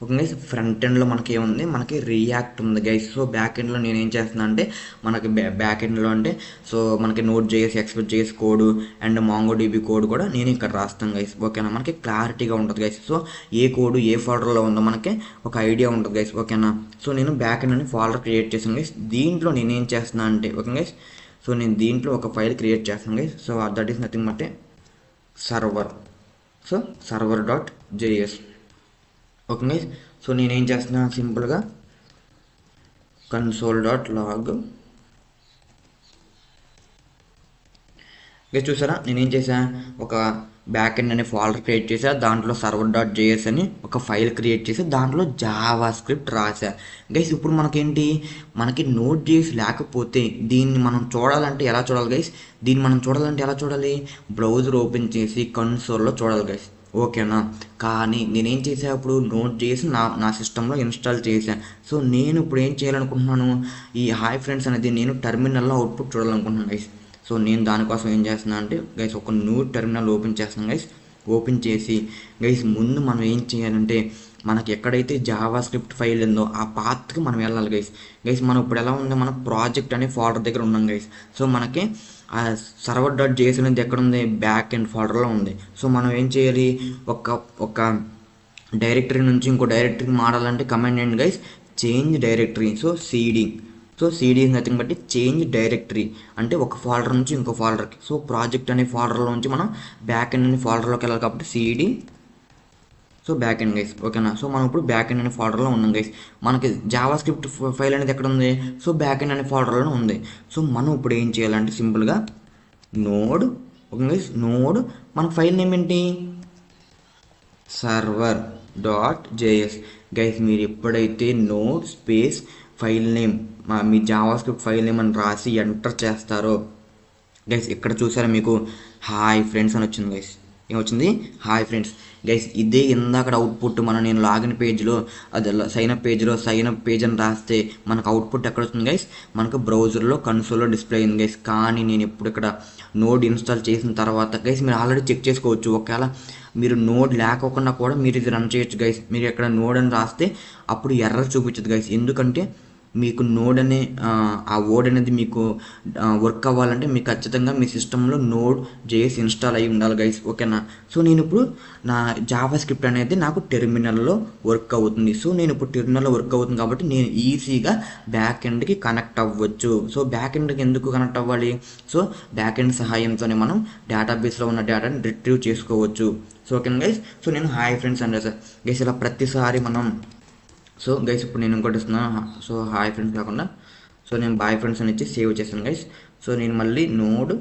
okay guys, front ఎండ్లో మనకి ఏముంది, మనకి రియాక్ట్ ఉంది గైస్. సో బ్యాక్ ఎండ్లో నేను ఏం చేస్తున్నా అంటే మనకి బ్యాక్ ఎండ్లో అంటే సో మనకి Node.js, Express.js code and MongoDB code కూడా నేను ఇక్కడ రాస్తాను గైస్. ఓకేనా, మనకి క్లారిటీగా ఉంటుంది గైస్. సో ఏ కోడ్ ఏ ఫోల్డర్లో ఉందో మనకి ఒక ఐడియా ఉంటుంది గైస్. ఓకేనా, సో నేను బ్యాక్ ఎండ్ అని ఫోల్డర్ క్రియేట్ చేశాను గైస్. దీంట్లో నేను ఏం చేస్తున్నా అంటే ఓకే గైస్, సో నేను దీంట్లో ఒక ఫైల్ క్రియేట్ చేస్తాను guys. So that is nothing but server. So server.js. Okay guys, so నేనేం చేస్తున్నా సింపుల్గా console.log గైస్. చూసారా నేనేం చేసా, ఒక బ్యాక్ ఎండ్ అనే ఫోల్డర్ క్రియేట్ చేసా, దాంట్లో server.js అని ఒక ఫైల్ క్రియేట్ చేసి దాంట్లో జావా స్క్రిప్ట్ రాసా గైస్. ఇప్పుడు మనకి Node.js లేకపోతే దీన్ని మనం చూడాలంటే ఎలా చూడాలి గైస్, ఎలా చూడాలి, బ్రౌజర్ ఓపెన్ చేసి కన్సోల్లో చూడాలి గైస్. ఓకేనా, కానీ నేనేం చేసా, ఇప్పుడు Node.js నా సిస్టంలో ఇన్స్టాల్ చేశాను. సో నేను ఇప్పుడు ఏం చేయాలనుకుంటున్నాను, ఈ హాయ్ ఫ్రెండ్స్ అనేది నేను టెర్మినల్లో అవుట్పుట్ చూడాలనుకుంటున్నాను గైస్. సో నేను దానికోసం ఏం చేస్తున్నా అంటే గైస్ ఒక న్యూ టెర్మినల్ ఓపెన్ చేస్తున్నాను గైస్. ఓపెన్ చేసి గైస్ ముందు మనం ఏం చేయాలంటే మనకి ఎక్కడైతే జావా స్క్రిప్ట్ ఫైల్ ఉందో ఆ పాత్కి మనం వెళ్ళాలి గైస్. మనం ఇప్పుడు ఎలా ఉంది, మన ప్రాజెక్ట్ అనే ఫోల్డర్ దగ్గర ఉన్నాం గైస్. సో మనకి server.js అనేది ఎక్కడ ఉంది, బ్యాక్ ఎండ్ ఫోల్డర్లో ఉంది. సో మనం ఏం చేయాలి, ఒక డైరెక్టరీ నుంచి ఇంకో డైరెక్టరీ మారాలంటే కమాండ్ ఏంటి guys, change directory. So cd is nothing బట్టి చేంజ్ డైరెక్టరీ, అంటే ఒక ఫోల్డర్ నుంచి ఇంకో ఫోల్డర్కి. సో ప్రాజెక్ట్ అనే ఫోల్డర్లో నుంచి మనం బ్యాక్ ఎండ్ అనే ఫోల్డర్లోకి వెళ్ళాలి కాబట్టి cd. So back end guys. ఓకేనా, సో మనం ఇప్పుడు బ్యాక్ ఎండ్ అనే ఫోల్డర్లో ఉన్నాం గైస్. మనకి జావా స్క్రిప్ట్ ఫైల్ అనేది ఎక్కడ ఉంది, సో బ్యాక్ ఎండ్ అనే ఫోల్డర్లో ఉంది. సో మనం ఇప్పుడు ఏం చేయాలంటే సింపుల్గా నోడ్, ఓకే గైస్, నోడ్ మన ఫైల్ నేమ్ ఏంటి, server.js గైస్. మీరు ఎప్పుడైతే నోడ్ స్పేస్ ఫైల్ నేమ్ మీ జావా స్క్రిప్ట్ ఫైల్ నేమ్ అని రాసి ఎంటర్ చేస్తారో గైస్ ఇక్కడ చూసారా మీకు హాయ్ ఫ్రెండ్స్ అని వచ్చింది గైస్. ఏమొచ్చింది? Hi friends. గైస్ ఇదే ఇందాక అవుట్పుట్ నేను లాగిన్ పేజ్లో అది సైన్అప్ పేజ్ అని రాస్తే మనకు అవుట్పుట్ ఎక్కడ వస్తుంది గైస్? మనకు బ్రౌజర్లో కన్సోల్లో డిస్ప్లే అయింది గైస్. కానీ నేను ఇప్పుడు ఇక్కడ నోడ్ ఇన్స్టాల్ చేసిన తర్వాత గైస్ మీరు ఆల్రెడీ చెక్ చేసుకోవచ్చు. ఒకవేళ మీరు నోడ్ లేకోకుండా కూడా మీరు ఇది రన్ చేయొచ్చు గైస్. మీరు ఎక్కడ నోడ్ అని రాస్తే అప్పుడు ఎర్రర్ చూపించదు గైస్. ఎందుకంటే మీకు నోడ్ అనే ఆ వర్డ్ అనేది మీకు వర్క్ అవ్వాలంటే మీకు ఖచ్చితంగా మీ సిస్టంలో నోడ్ జేఎస్ ఇన్స్టాల్ అయ్యి ఉండాలి గైస్. ఓకేనా? సో నేను ఇప్పుడు నా జావా స్క్రిప్ట్ అనేది నాకు టెర్మినల్లో వర్క్ అవుతుంది. సో నేను ఇప్పుడు టెర్మినల్లో వర్క్ అవుతుంది కాబట్టి నేను ఈజీగా బ్యాక్ ఎండ్కి కనెక్ట్ అవ్వచ్చు. సో బ్యాక్ ఎండ్కి ఎందుకు కనెక్ట్ అవ్వాలి? సో బ్యాక్ ఎండ్ సహాయంతోనే మనం డేటాబేస్లో ఉన్న డేటాని రిట్రీవ్ చేసుకోవచ్చు. సో ఓకేనా గైస్? సో నేను హాయ్ ఫ్రెండ్స్ అంటే సార్ గైస్ ఇలా ప్రతిసారి మనం సో గైస్ ఇప్పుడు నేను ఇంకోటి ఇస్తున్నాను. సో హాయ్ ఫ్రెండ్స్ కాకుండా సో నేను బాయ్ ఫ్రెండ్స్ అని ఇచ్చి సేవ్ చేశాను గైస్. సో నేను మళ్ళీ నోడ్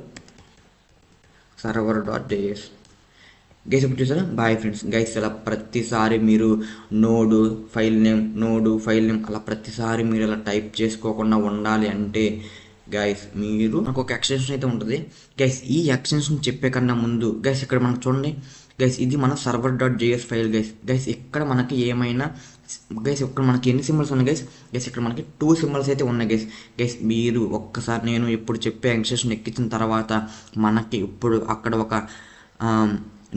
server.js గైస్ ఇప్పుడు చూసారా బాయ్ ఫ్రెండ్స్. గైస్ ఇలా ప్రతిసారి మీరు నోడు ఫైల్ నేమ్ అలా ప్రతిసారి మీరు ఇలా టైప్ చేసుకోకుండా ఉండాలి అంటే గైస్ మీరు నాకు ఒక ఎక్స్టెన్షన్ అయితే ఉంటుంది గైస్. ఈ ఎక్స్టెన్షన్ చెప్పే కన్నా ముందు గైస్ ఇక్కడ మనకు చూడండి గైస్ ఇది మన server.js ఫైల్ గైస్. ఇక్కడ మనకి ఏమైనా గైస్ ఇక్కడ మనకి ఎన్ని సింబల్స్ ఉన్నాయి గైస్ ఇక్కడ మనకి 2 సింబల్స్ అయితే ఉన్నాయి గైస్. మీరు ఒక్కసారి నేను ఇప్పుడు చెప్పే ఎక్స్టెన్షన్ ఎక్కించిన తర్వాత మనకి ఇప్పుడు అక్కడ ఒక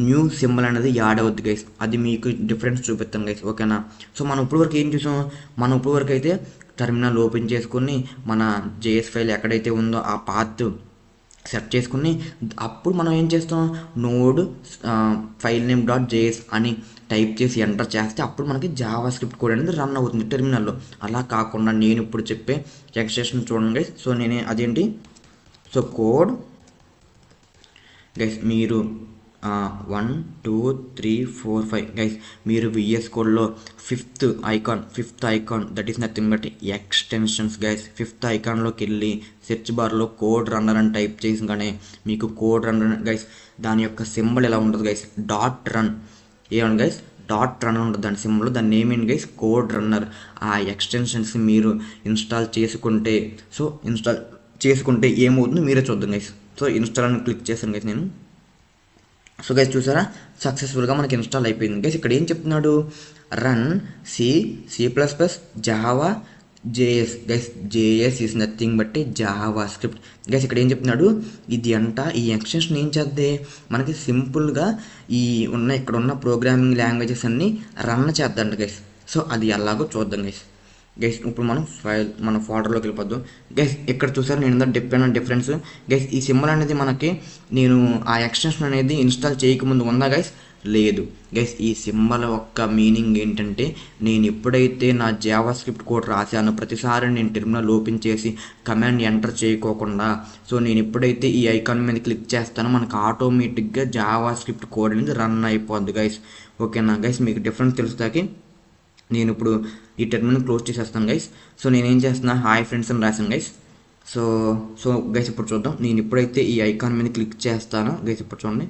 న్యూ సింబల్ అనేది యాడ్ అవుద్ది గైస్. అది మీకు డిఫరెన్స్ చూపిస్తాను గైస్. ఓకేనా? సో మనం ఇప్పుడు వరకు ఏం చూసాం? మనం ఇప్పుడు వరకు అయితే టెర్మినల్ ఓపెన్ చేసుకుని మన జేఎస్ ఫైల్ ఎక్కడైతే ఉందో ఆ పాత్ సెట్ చేసుకుని అప్పుడు మనం ఏం చేస్తాం? నోడ్ ఫైల్ నేమ్ .js అని టైప్ చేసి ఎంటర్ చేస్తే అప్పుడు మనకి జావా స్క్రిప్ట్ కోడ్ అనేది రన్ అవుతుంది టెర్మినల్లో. అలా కాకుండా నేను ఇప్పుడు చెప్పే ఎక్స్టెన్షన్ చూడండి గైస్. సో నేనే అదేంటి సో కోడ్ గైస్ మీరు 1 2 3 4 5 గైస్ మీరు విఎస్ కోడ్లో fifth icon that is nothing but extensions guys. Fifth ఐకాన్లోకి వెళ్ళి సెర్చ్ బార్లో కోడ్ రన్నర్ అని టైప్ చేసిగానే మీకు కోడ్ రన్నర్ గైస్ దాని యొక్క సింబల్ ఎలా ఉంటుంది గైస్? .run ఏమన్నా గైస్ .run ఉంటుంది దాని సింబల్. దాని నేమ్ ఏంటి గైస్? Code runner. ఆ ఎక్స్టెన్షన్స్ మీరు ఇన్స్టాల్ చేసుకుంటే ఏమవుతుందో మీరే చూద్దాం గైస్. సో ఇన్స్టాల్ అని క్లిక్ చేశాను గైస్ నేను. సో గైస్ చూసారా సక్సెస్ఫుల్గా మనకి ఇన్స్టాల్ అయిపోయింది గైస్. ఇక్కడ ఏం చెప్తున్నాడు? Run C Java JS guys. JS is nothing but JavaScript guys. ఇక్కడ ఏం చెప్తున్నాడు? ఇది ఈ ఎక్స్టెన్షన్ ఏం చేద్దే మనకి సింపుల్గా ఇక్కడ ఉన్న ప్రోగ్రామింగ్ లాంగ్వేజెస్ అన్నీ రన్ చేద్దాం గైస్. సో అది ఎలాగో చూద్దాం గైస్. ఇప్పుడు మనం మన ఫోల్డర్లోకి వెళ్ళిపోద్దాం గైస్. ఇక్కడ చూసారు నేను ఇంత డిఫరెన్స్ గైస్. ఈ సింబల్ అనేది మనకి నేను ఆ ఎక్స్టెన్షన్ అనేది ఇన్స్టాల్ చేయకముందు ఉందా గైస్? లేదు గైస్. ఈ సింబల్ యొక్క మీనింగ్ ఏంటంటే నేను ఎప్పుడైతే నా జావా స్క్రిప్ట్ కోడ్ రాశానో ప్రతిసారి నేను టెర్మినల్ ఓపెన్ చేసి కమాండ్ ఎంటర్ చేయకోకుండా సో నేను ఎప్పుడైతే ఈ ఐకాన్ మీద క్లిక్ చేస్తానో మనకు ఆటోమేటిక్గా జావా స్క్రిప్ట్ కోడ్ అనేది రన్ అయిపోద్ది గైస్. ఓకేనా గైస్? మీకు డిఫరెన్స్ తెలుస్తాకి నేను ఇప్పుడు ఈ టెర్మినల్ క్లోజ్ చేసేస్తాను గైస్. సో నేనేం చేస్తున్నా హాయ్ ఫ్రెండ్స్ అని రాశాను గైస్. సో గైస్ ఇప్పుడు చూద్దాం. నేను ఎప్పుడైతే ఈ ఐకాన్ మీద క్లిక్ చేస్తానో గైస్ ఇప్పుడు చూడండి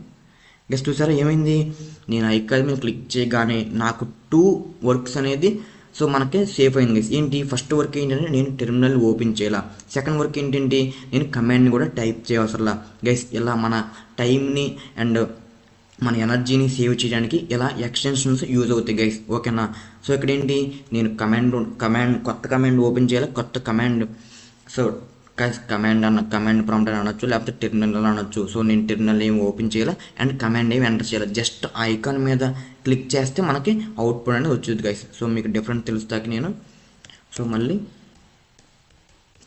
గైస్ చూసారా ఏమైంది? నేను ఐకాన్ మీద క్లిక్ చేయగానే నాకు 2 వర్క్స్ అనేది సో మనకి సేఫ్ అయింది గైస్. ఏంటి? ఫస్ట్ వర్క్ ఏంటంటే నేను టెర్మినల్ ఓపెన్ చేయాల. సెకండ్ వర్క్ ఏంటంటే నేను కమాండ్ని కూడా టైప్ చేయవసరంలా గైస్. ఇలా మన టైంని అండ్ మన ఎనర్జీని సేవ్ చేయడానికి ఇలా ఎక్స్టెన్షన్స్ యూజ్ అవుతాయి గైస్. ఓకేనా? సో ఇక్కడ ఏంటి నేను కొత్త కమాండ్ ఓపెన్ చేయాలి. కొత్త కమాండ్ సో కమాండ్ ప్రాంప్ట్ అని అనొచ్చు లేకపోతే టెర్మినల్ అనొచ్చు. సో నేను టెర్మినల్ ఏమి ఓపెన్ చేయాలి అండ్ కమాండ్ ఏమి ఎంటర్ చేయాలి. జస్ట్ ఐకాన్ మీద క్లిక్ చేస్తే మనకి అవుట్పుట్ అనేది వచ్చేది గైస్. సో మీకు డిఫరెంట్ తెలుస్తాకి నేను సో మళ్ళీ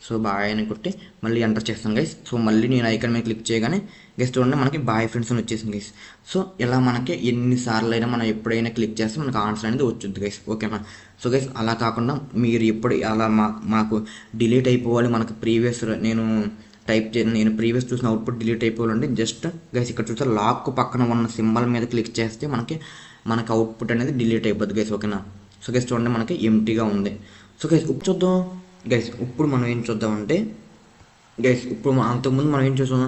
సో బాయ్ అని కొట్టి మళ్ళీ ఎంటర్ చేస్తాను గైస్. సో మళ్ళీ నేను ఐకాన్ మీద క్లిక్ చేయగానే గైస్ చూడండి మనకి బాయ్ ఫ్రెండ్స్ అని వచ్చేసింది గైస్. సో ఇలా మనకి ఎన్నిసార్లు అయినా మనం ఎప్పుడైనా క్లిక్ చేస్తే మనకు ఆన్సర్ అనేది వచ్చుద్ది గైస్. ఓకేనా? సో గైస్ అలా కాకుండా మీరు ఎప్పుడు అలా మాకు డిలీట్ అయిపోవాలి మనకు నేను ప్రీవియస్ చూసిన అవుట్పుట్ డిలీట్ అయిపోవాలంటే జస్ట్ గైస్ ఇక్కడ చూస్తే లాక్ పక్కన ఉన్న సింబల్ మీద క్లిక్ చేస్తే మనకి అవుట్పుట్ అనేది డిలీట్ అయిపోద్ది గైస్. ఓకేనా? సో గైస్ చూడండి మనకి ఎంటీగా ఉంది. సో గైస్ ఇప్పుడు చూద్దాం గైస్. ఇప్పుడు మనం ఏం చూద్దామంటే గైస్ ఇప్పుడు అంతకుముందు మనం ఏం చూసాం?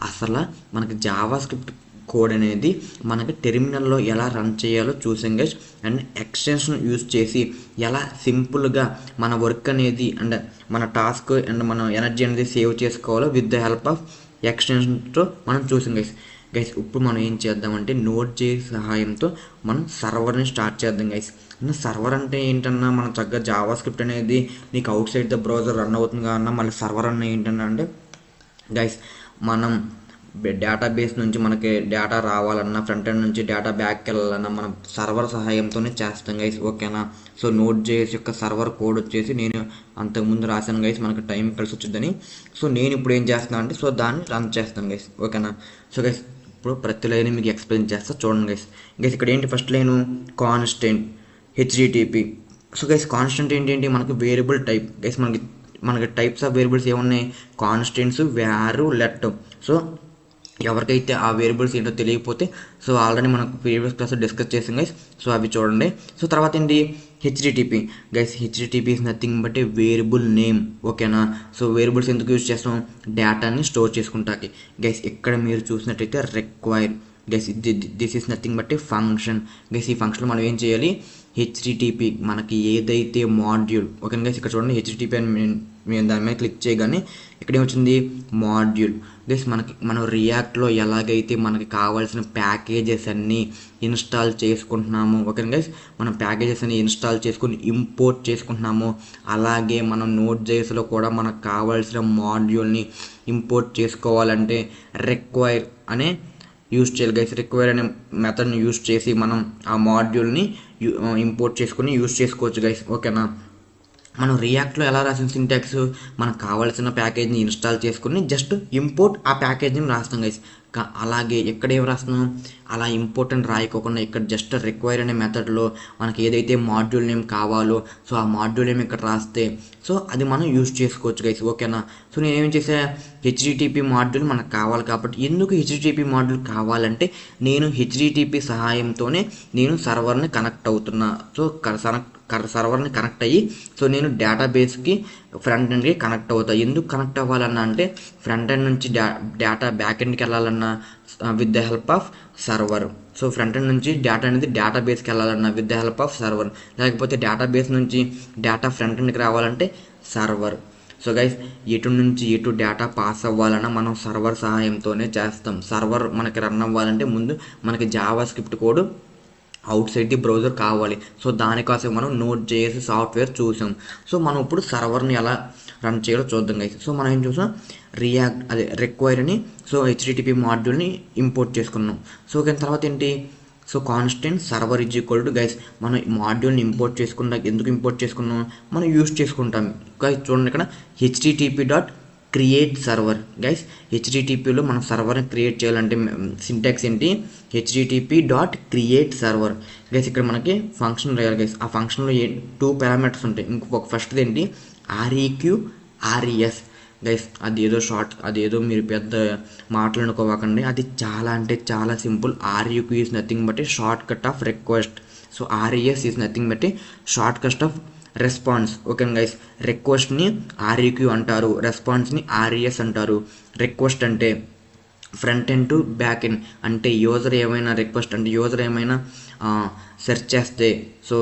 అసలు మనకి జావా స్క్రిప్ట్ కోడ్ అనేది మనకి టెర్మినల్లో ఎలా రన్ చేయాలో చూసాం గైస్. అండ్ ఎక్స్టెన్షన్ యూస్ చేసి ఎలా సింపుల్గా మన వర్క్ అనేది అండ్ మన టాస్క్ అండ్ మన ఎనర్జీ అనేది సేవ్ చేసుకోవాలో విత్ ద హెల్ప్ ఆఫ్ ఎక్స్టెన్షన్తో మనం చూసాం గైస్. ఇప్పుడు మనం ఏం చేద్దామంటే Node.js సహాయంతో మనం సర్వర్ని స్టార్ట్ చేద్దాం గైస్. సర్వర్ అంటే ఏంటన్నా, మనం చక్కగా జావా స్క్రిప్ట్ అనేది నీకు out side the browser run అవుతుంది కన్నా, మళ్ళీ సర్వర్ అన్న ఏంటన్నా అంటే గైస్, మనం డేటాబేస్ నుంచి మనకి డేటా రావాలన్నా, ఫ్రంట్ ఎండ్ నుంచి డేటా బ్యాక్కి వెళ్ళాలన్నా మనం సర్వర్ సహాయంతోనే చేస్తాం గైస్. ఓకేనా? సో Node.js యొక్క సర్వర్ కోడ్ వచ్చేసి నేను అంతకుముందు రాశాను గైస్, మనకు టైం కలిసి వచ్చిందని. సో నేను ఇప్పుడు ఏం చేస్తున్నాను అంటే దాన్ని రన్ చేస్తాను గైస్. ఓకేనా? సో గైస్ ఇప్పుడు ప్రతి లైన్ మీకు ఎక్స్ప్లెయిన్ చేస్తా చూడండి గైస్. ఇక్కడ ఏంటి first line constant HTTP. So guys constant ఏంటి, మనకి వేరియబుల్ టైప్ గైస్. మనకి టైప్స్ ఆఫ్ వేరియబుల్స్ ఏమున్నాయి, కాన్స్టెంట్స్, వ్యారు, లెట్. సో ఎవరికైతే ఆ వేరియబుల్స్ ఏంటో తెలియకపోతే సో ఆల్రెడీ మనకు ప్రీవియస్ క్లాస్ డిస్కస్ చేసాం గైస్. సో అవి చూడండి. సో తర్వాత ఏంటి HTTP guys. HTTP is nothing but A variable name. ఓకేనా? సో వేరియబుల్స్ ఎందుకు యూజ్ చేస్తాం, డేటాని స్టోర్ చేసుకుంటాకి గైస్. ఇక్కడ మీరు చూసినట్టయితే require guys, this is nothing but A function guys. ఈ ఫంక్షన్లో మనం ఏం చేయాలి, HTTP మనకి ఏదైతే మాడ్యూల్. ఓకే గైస్, ఇక్కడ చూడండి HTTP అని మేము దాని మీద క్లిక్ చేయగానే ఇక్కడ ఏమొచ్చింది, మాడ్యూల్ గైస్. మనం రియాక్ట్లో ఎలాగైతే మనకి కావాల్సిన ప్యాకేజెస్ అన్నీ ఇన్స్టాల్ చేసుకుంటున్నాము, ఓకే గైస్, మనం ప్యాకేజెస్ అన్ని ఇన్స్టాల్ చేసుకుని ఇంపోర్ట్ చేసుకుంటున్నాము, అలాగే మనం Node.jsలో కూడా మనకు కావాల్సిన మాడ్యూల్ని ఇంపోర్ట్ చేసుకోవాలంటే రిక్వైర్ అనే యూజ్ చేయాలి గైస్. రిక్వైర్ అనే మెథడ్ని యూజ్ చేసి మనం ఆ మాడ్యూల్ని ఇంపోర్ట్ చేసుకుని యూజ్ చేసుకోవచ్చు గైస్. ఓకేనా? మనం రియాక్ట్లో ఎలా రాసిన సింటాక్స్, మనకు కావాల్సిన ప్యాకేజ్ని ఇన్స్టాల్ చేసుకుని జస్ట్ ఇంపోర్ట్ ఆ ప్యాకేజ్ని రాస్తాం గైస్. అలాగే ఇక్కడ ఏం రాస్తున్నాం, అలా ఇంపోర్ట్ అని రాయకోకుండా ఇక్కడ జస్ట్ రిక్వైర్ అనే మెథడ్లో మనకి ఏదైతే మాడ్యూల్ నేమ్ కావాలో సో ఆ మాడ్యూల్ నేమ్ ఇక్కడ రాస్తే సో అది మనం యూజ్ చేసుకోవచ్చు గైస్. ఓకేనా? సో నేనేం చేసా, HTTP మాడ్యూల్ మనకు కావాలి కాబట్టి, ఎందుకు HTTP మాడ్యూల్ కావాలంటే నేను HTTP సహాయంతోనే నేను సర్వర్ని కనెక్ట్ అవుతున్నా. సో సర్వర్ని కనెక్ట్ అయ్యి సో నేను డేటాబేస్కి ఫ్రంట్ ఎండ్కి కనెక్ట్ అవుతా. ఎందుకు కనెక్ట్ అవ్వాలన్నా అంటే ఫ్రంట్ ఎండ్ నుంచి డేటా బ్యాక్ ఎండ్కి వెళ్ళాలన్నా with the help of server. So front end నుంచి డేటా అనేది డేటాబేస్కి వెళ్ళాలన్నా with the help of server, లేకపోతే డేటాబేస్ నుంచి డేటా ఫ్రంట్ ఎండ్కి రావాలంటే సర్వర్. సో గైస్ ఎటు నుంచి ఎటు డేటా పాస్ అవ్వాలన్నా మనం సర్వర్ సహాయంతోనే చేస్తాం. సర్వర్ మనకి రన్ అవ్వాలంటే ముందు మనకి JavaScript code out side the browser కావాలి. సో దానికోసం మనం Node.js సాఫ్ట్వేర్ చూసాం. సో మనం ఇప్పుడు సర్వర్ని ఎలా రన్ చేయాలో చూద్దాం గైస్. సో మనం ఏం చూసాం, రిక్వైర్ అని సో HTTP మాడ్యూల్ని ఇంపోర్ట్ చేసుకున్నాం. సో దాని తర్వాత ఏంటి, so constant server is equal to guys, మనం మాడ్యూల్ని ఇంపోర్ట్ చేసుకున్నా, ఎందుకు ఇంపోర్ట్ చేసుకున్నాం, మనం యూజ్ చేసుకుంటాం గైస్. చూడండి ఇక్కడ HTTP.create సర్వర్ గైస్. HTTPలో మనం సర్వర్ని క్రియేట్ చేయాలంటే సింటాక్స్ ఏంటి, HTTP.create సర్వర్ గైస్. ఇక్కడ మనకి ఫంక్షన్ రాయాలి గైస్. ఆ ఫంక్షన్లో 2 పారామీటర్స్ ఉంటాయి. ఇంకొక ఫస్ట్ ఏంటి, REQ RES గైస్. అదేదో మీరు పెద్ద మాట్లాడుకోవకండి, అది చాలా అంటే చాలా simple. REQ is nothing but a shortcut of request. So RES is nothing but a shortcut of response. Okay guys, రిక్వెస్ట్ని REQ అంటారు, రెస్పాన్స్ని RES అంటారు. రిక్వెస్ట్ అంటే front end to back end, అంటే యూజర్ ఏమైనా request అంటే user ఏమైనా search చేస్తే సో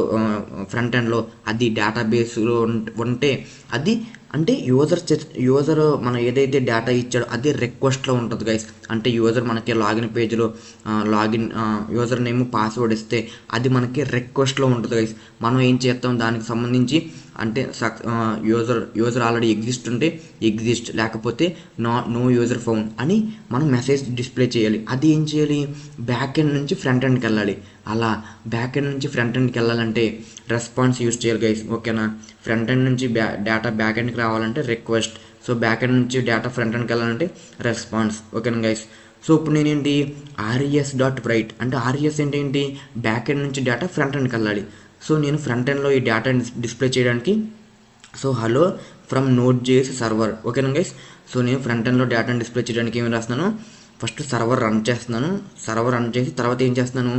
ఫ్రంట్ ఎండ్లో అది డేటాబేస్లో ఉంటే అది అంటే యూజర్ మనం ఏదైతే డేటా ఇచ్చాడో అది రిక్వెస్ట్లో ఉంటుంది గైస్. అంటే యూజర్ మనకి లాగిన్ పేజ్లో యూజర్ నేమ్ పాస్వర్డ్ ఇస్తే అది మనకి రిక్వెస్ట్లో ఉంటుంది గైస్. మనం ఏం చేస్తాం, దానికి సంబంధించి అంటే యూజర్ ఆల్రెడీ ఎగ్జిస్ట్ ఉంటే ఎగ్జిస్ట్, లేకపోతే నో యూజర్ ఫౌండ్ అని మనం మెసేజ్ డిస్ప్లే చేయాలి. అది ఏం చేయాలి, బ్యాక్ ఎండ్ నుంచి ఫ్రంట్ ఎండ్కి వెళ్ళాలి. అలా బ్యాక్ ఎండ్ నుంచి ఫ్రంట్ ఎండ్కి వెళ్ళాలంటే రెస్పాన్స్ యూజ్ చేయాలి గైస్. ఓకేనా? ఫ్రంట్ ఎండ్ నుంచి డేటా బ్యాక్ ఎండ్కి రావాలంటే రిక్వెస్ట్, సో బ్యాక్ ఎండ్ నుంచి డేటా ఫ్రంట్ ఎండ్కి వెళ్ళాలంటే రెస్పాన్స్. ఓకేనా గైస్? సో ఇప్పుడు నేనేంటి RES.write అంటే RES ఏంటి, బ్యాక్ ఎండ్ నుంచి డేటా ఫ్రంట్ ఎండ్కి వెళ్ళాలి. సో నేను ఫ్రంట్ ఎండ్లో ఈ డేటాని డిస్ప్లే చేయడానికి so hello from Node.js server. ఓకేనా గైస్? సో నేను ఫ్రంట్ ఎండ్లో డేటాని డిస్ప్లే చేయడానికి ఏమి రాస్తున్నాను, ఫస్ట్ సర్వర్ రన్ చేస్తున్నాను. సర్వర్ రన్ చేసి తర్వాత ఏం చేస్తున్నాను,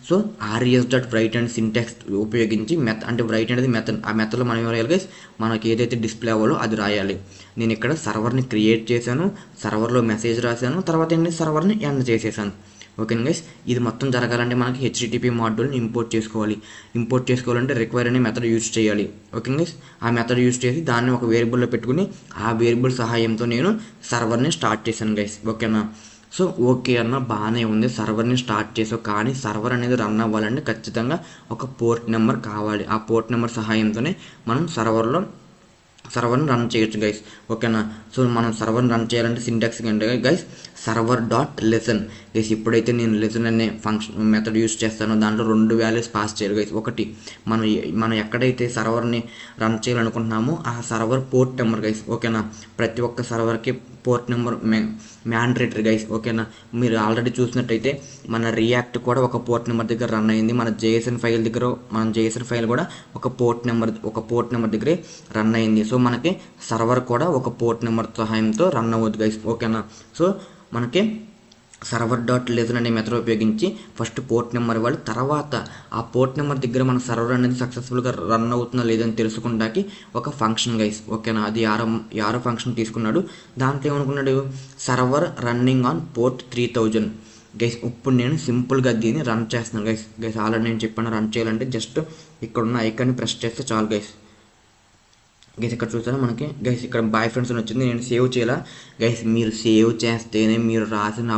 సో RES.write అండ్ సింటాక్స్ ఉపయోగించి అంటే write అనేది మెథడ్, ఆ మెథడ్లో మనం ఏం రాయాలి గైస్, మనకి ఏదైతే డిస్ప్లే అవ్వాలో అది రాయాలి. నేను ఇక్కడ సర్వర్ని క్రియేట్ చేశాను, సర్వర్లో మెసేజ్ రాశాను, తర్వాత ఏంటి సర్వర్ని ఎండ్ చేసేసాను. Okay guys. ఇది మొత్తం జరగాలంటే మనకి హెచ్టిటిపి మాడ్యూల్ని ఇంపోర్ట్ చేసుకోవాలంటే రిక్వైర్ అనే మెథడ్ యూజ్ చేయాలి. Okay guys. ఆ మెథడ్ యూజ్ చేసి దాన్ని ఒక వేరియబుల్లో పెట్టుకుని ఆ వేరియబుల్ సహాయంతో నేను సర్వర్ని స్టార్ట్ చేశాను గైస్. ఓకేనా. సో ఓకే అన్న బాగానే ఉంది, సర్వర్ని స్టార్ట్ చేసావు, కానీ సర్వర్ అనేది రన్ అవ్వాలంటే ఖచ్చితంగా ఒక పోర్ట్ నెంబర్ కావాలి. ఆ పోర్ట్ నెంబర్ సహాయంతోనే మనం సర్వర్ని రన్ చేయొచ్చు గైస్. ఓకేనా. సో మనం సర్వర్ని రన్ చేయాలంటే సింటాక్స్ అంటే గైస్ server.listen గైస్. ఇప్పుడైతే నేను లెసన్ అనే ఫంక్షన్ మెథడ్ యూస్ చేస్తానో దాంట్లో 2 వాల్యూస్ పాస్ చేయాలి గైస్. ఒకటి మనం ఎక్కడైతే సర్వర్ని రన్ చేయాలనుకుంటున్నామో ఆ సర్వర్ పోర్ట్ నెంబర్ గైస్. ఓకేనా. ప్రతి ఒక్క సర్వర్కి పోర్ట్ నెంబర్ మ్యాండేటరీ గైస్. ఓకేనా. మీరు ఆల్రెడీ చూసినట్టయితే మన రియాక్ట్ కూడా ఒక పోర్ట్ నెంబర్ దగ్గర రన్ అయింది. మన జేఎస్ఎన్ ఫైల్ కూడా ఒక పోర్ట్ నెంబర్ దగ్గరే రన్ అయింది. సో మనకి సర్వర్ కూడా ఒక పోర్ట్ నెంబర్ సహాయంతో రన్ అవ్వద్దు గైస్. ఓకేనా. సో మనకి server.listen అనే మెథడ్ ఉపయోగించి ఫస్ట్ పోర్ట్ నెంబర్ ఇవ్వాలి. తర్వాత ఆ పోర్ట్ నెంబర్ దగ్గర మన సర్వర్ అనేది సక్సెస్ఫుల్గా రన్ అవుతుందా లేదని తెలుసుకుంటాకి ఒక ఫంక్షన్ గైస్. ఓకేనా. అది యారో ఫంక్షన్ తీసుకున్నాడు. దాంట్లో ఏమనుకున్నాడు, server running on port 3000 guys. ఇప్పుడు నేను సింపుల్గా దీన్ని రన్ చేస్తున్నాను గైస్. ఆల్రెడీ నేను చెప్పాను రన్ చేయాలంటే జస్ట్ ఇక్కడున్న ఐకాన్ని ప్రెస్ చేస్తే చాలు గైస్. ఇక్కడ చూసారా మనకి గైస్ ఇక్కడ బాయ్ ఫ్రెండ్స్ అని వచ్చింది. నేను సేవ్ చేయాలా గైస్. మీరు సేవ్ చేస్తేనే మీరు రాసిన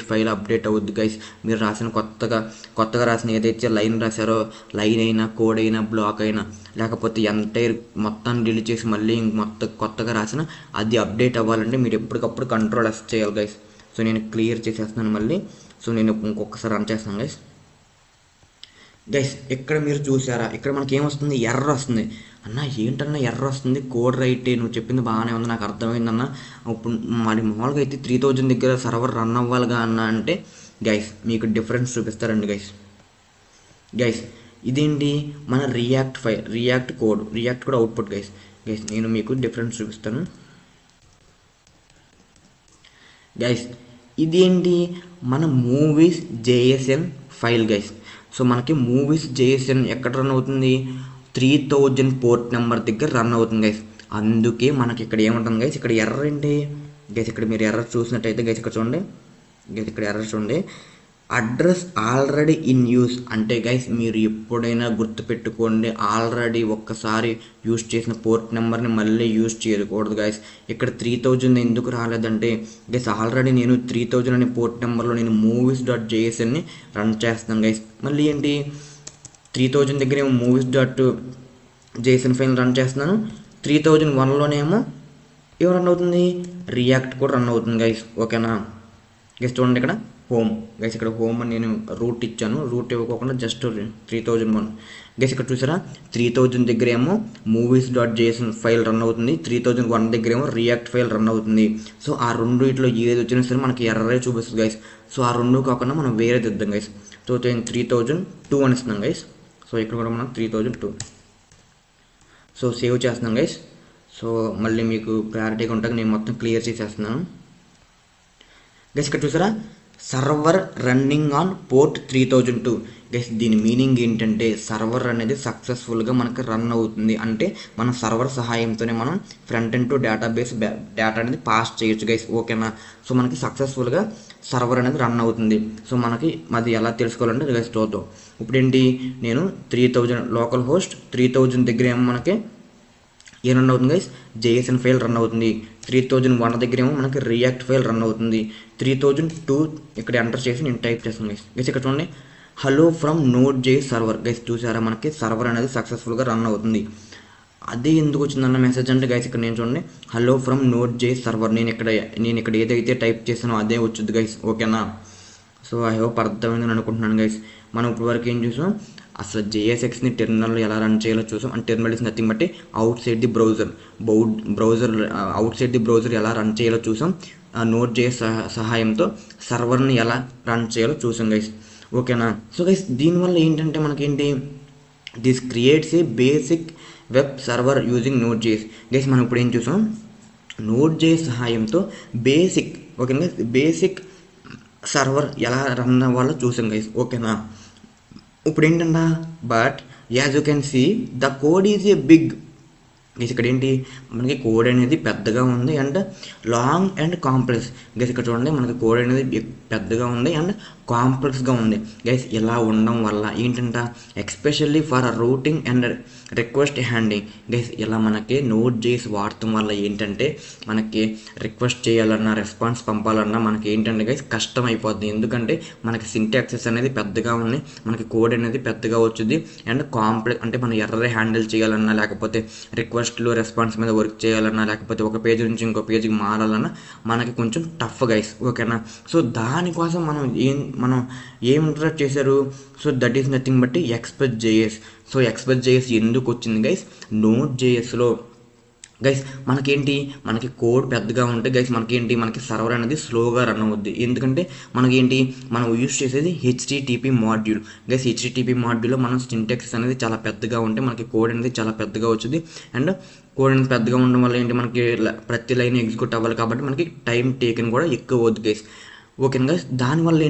ఫైల్ అప్డేట్ అవుద్ది గైస్. మీరు రాసిన కొత్తగా రాసిన ఏదైతే లైన్ రాశారో, లైన్ అయినా కోడ్ అయినా బ్లాక్ అయినా లేకపోతే ఎంటైర్ మొత్తం డిలీట్ చేసి మళ్ళీ కొత్తగా రాసిన అది అప్డేట్ అవ్వాలంటే మీరు ఎప్పటికప్పుడు Ctrl+S చేయాలి గైస్. సో నేను క్లియర్ చేసేస్తున్నాను మళ్ళీ. సో నేను ఇంకొకసారి రన్ చేస్తాను గైస్. ఇక్కడ మీరు చూసారా, ఇక్కడ మనకి ఏమొస్తుంది, ఎర్రర్ వస్తుంది. అన్న ఏంటన్నా ఎర్రర్ వస్తుంది, కోడ్ రైటే, నువ్వు చెప్పింది బాగానే ఉంది, నాకు అర్థమైందన్న. ఇప్పుడు మరి మామూలుగా అయితే 3000 దగ్గర సర్వర్ రన్ అవ్వాలిగా అన్న అంటే గైస్ మీకు డిఫరెన్స్ చూపిస్తారండి గైస్. ఇదేంటి మన రియాక్ట్ కూడా అవుట్పుట్ గైస్. నేను మీకు డిఫరెన్స్ చూపిస్తాను గైస్. ఇదేంటి మన movies JSN file guys. So మనకి మూవీస్ JSN ఎక్కడ రన్ అవుతుంది, 3000 పోర్ట్ నెంబర్ దగ్గర రన్ అవుతుంది గైస్. అందుకే మనకి ఇక్కడ ఏముంటుంది గైస్, ఇక్కడ ఎర్రర్ ఏంటి గైస్, ఇక్కడ మీరు ఎర్రర్ చూసినట్టయితే గైస్ ఇక్కడ చూడండి గైస్, ఇక్కడ ఎర్రర్ చూడండి, అడ్రస్ ఆల్రెడీ ఇన్ యూస్ అంటే గైస్ మీరు ఎప్పుడైనా గుర్తుపెట్టుకోండి, ఆల్రెడీ ఒక్కసారి యూస్ చేసిన పోర్ట్ నెంబర్ని మళ్ళీ యూస్ చేయకూడదు గైస్. ఇక్కడ 3000 ఎందుకు రాలేదంటే గైస్ ఆల్రెడీ నేను 3000 అనే పోర్ట్ నెంబర్లో నేను movies.jsnని రన్ చేస్తాను గైస్. మళ్ళీ ఏంటి 3000 దగ్గర ఏమో movies.jsn ఫైల్ రన్ చేస్తున్నాను, 3001లోనేమో ఏం రన్ అవుతుంది, రియాక్ట్ కూడా రన్ అవుతుంది గైస్. ఓకేనా గైస్. చూడండి ఇక్కడ హోమ్ గైస్, ఇక్కడ హోమ్ అని నేను రూట్ ఇచ్చాను, రూట్ ఇవ్వకుండా జస్ట్ 3001 గైస్. ఇక్కడ చూసారా 3000 దగ్గర ఏమో movies.jsn ఫైల్ రన్ అవుతుంది, 3001 దగ్గర ఏమో రియాక్ట్ ఫైల్ రన్ అవుతుంది. సో ఆ రెండిట్లో ఏది వచ్చినా సరే మనకి ఎర్రరే చూపిస్తుంది గైస్. సో ఆ రెండు కాకుండా మనం వేరే తెద్దాం గైస్. సో నేను 3002 అని ఇస్తున్నాం గైస్. సో ఇక్కడ కూడా మనం 3002. సో సేవ్ చేస్తున్నాం గైస్. సో మళ్ళీ మీకు క్లారిటీగా ఉంటుంది, నేను మొత్తం క్లియర్ చేసేస్తున్నాను గైస్. ఇక్కడ చూసారా server running on port 3002 guys. దీని మీనింగ్ ఏంటంటే సర్వర్ అనేది సక్సెస్ఫుల్గా మనకి రన్ అవుతుంది అంటే మన సర్వర్ సహాయంతోనే మనం front end to database data అనేది పాస్ చేయొచ్చు గైస్. ఓకేనా. సో మనకి సక్సెస్ఫుల్గా సర్వర్ అనేది రన్ అవుతుంది. సో మనకి అది ఎలా తెలుసుకోవాలంటే గైస్ చూద్దాం. ఇప్పుడు ఏంటి, నేను 3000 లోకల్ హోస్ట్ 3000 దగ్గర ఏమో మనకి ఏం రన్ అవుతుంది గైస్, JSN ఫైల్ రన్ అవుతుంది. 3001 దగ్గర ఏమో మనకి రియాక్ట్ ఫైల్ రన్ అవుతుంది. 3002 ఇక్కడ ఎంటర్ చేసి నేను టైప్ చేస్తాను గైస్. ఇక్కడ చూడండి hello from Node.js server guys. చూసారా మనకి సర్వర్ అనేది సక్సెస్ఫుల్గా రన్ అవుతుంది. అదే ఎందుకు వచ్చిందన్న మెసేజ్ అంటే గైస్ ఇక్కడ నేను చూడండి హలో ఫ్రమ్ Node.js సర్వర్, నేను ఇక్కడ ఏదైతే టైప్ చేసానో అదే వచ్చింది గైస్. ఓకేనా. సో ఐ హోప్ అర్థమైందని అనుకుంటున్నాను గైస్. మనం ఇప్పటివరకు ఏం చూసాం, అసలు JSXని టెర్మినల్లో ఎలా రన్ చేయాలో చూసాం. అండ్ టెర్మినల్ ఇస్ నథింగ్ బట్టి అవుట్ సైడ్ ది బ్రౌజర్ ఎలా రన్ చేయాలో చూసాం. Node.js సహాయంతో సర్వర్ని ఎలా రన్ చేయాలో చూసాం గైస్. ఓకేనా. సో గైస్ దీనివల్ల ఏంటంటే మనకేంటి, this creates a basic web server using Node.js guys. మనం ఇప్పుడు ఏం చూసాం, Node.js సహాయంతో బేసిక్ సర్వర్ ఎలా రన్ అవ్వాలో చూసాం గైస్. ఓకేనా. ఇప్పుడు ఏంటంటే but as you can see the code is a big guys ఇక్కడ ఏంటి మనకి కోడ్ అనేది పెద్దగా ఉంది and long and complex. Guys ఇక్కడ చూడండి మనకి కోడ్ అనేది పెద్దగా ఉంది అండ్ కాంప్లెక్స్గా ఉంది. గైస్ ఇలా ఉండడం వల్ల ఏంటంట especially for routing and request handling. Guys ఇలా మనకి నోట్ చేసి వాడటం వల్ల ఏంటంటే మనకి రిక్వెస్ట్ చేయాలన్నా రెస్పాన్స్ పంపాలన్నా మనకి ఏంటంటే గైస్ కష్టం అయిపోద్ది. ఎందుకంటే మనకి సింటాక్సెస్ అనేది పెద్దగా ఉన్నాయి, మనకి కోడ్ అనేది పెద్దగా వచ్చింది అండ్ కాంప్లెక్స్ అంటే మనం ఎర్రర్ హ్యాండిల్ చేయాలన్నా లేకపోతే రిక్వెస్ట్లు రెస్పాన్స్ మీద వర్క్ చేయాలన్నా లేకపోతే ఒక పేజ్ నుంచి ఇంకో పేజ్కి మారాలన్నా మనకి కొంచెం టఫ్ గైస్. ఓకేనా. సో దానికోసం మనం ఏం ఇంట్రడక్ట్ చేశారు? So that is nothing but express JS. So Express JS ఎందుకు వచ్చింది గైస్? నోట్ జేఎస్లో గైస్ మనకి కోడ్ పెద్దగా ఉంటే గైస్ మనకి సర్వర్ అనేది స్లోగా రన్ అవుద్ది. ఎందుకంటే మనం యూజ్ చేసేది హెచ్టిటిపి మాడ్యూల్. గైస్ హెచ్టిటిపి మాడ్యూల్లో మనం సింటాక్స్ అనేది చాలా పెద్దగా ఉంటే మనకి కోడ్ అనేది చాలా పెద్దగా వచ్చింది అండ్ కోడ్ అనేది పెద్దగా ఉండడం వల్ల మనకి ప్రతి లైన్ ఎగ్జిక్యూట్ అవ్వాలి కాబట్టి మనకి టైం టేకన్ కూడా ఎక్కువ అవుద్ది గైస్. ఓకేనా గైస్. దానివల్ల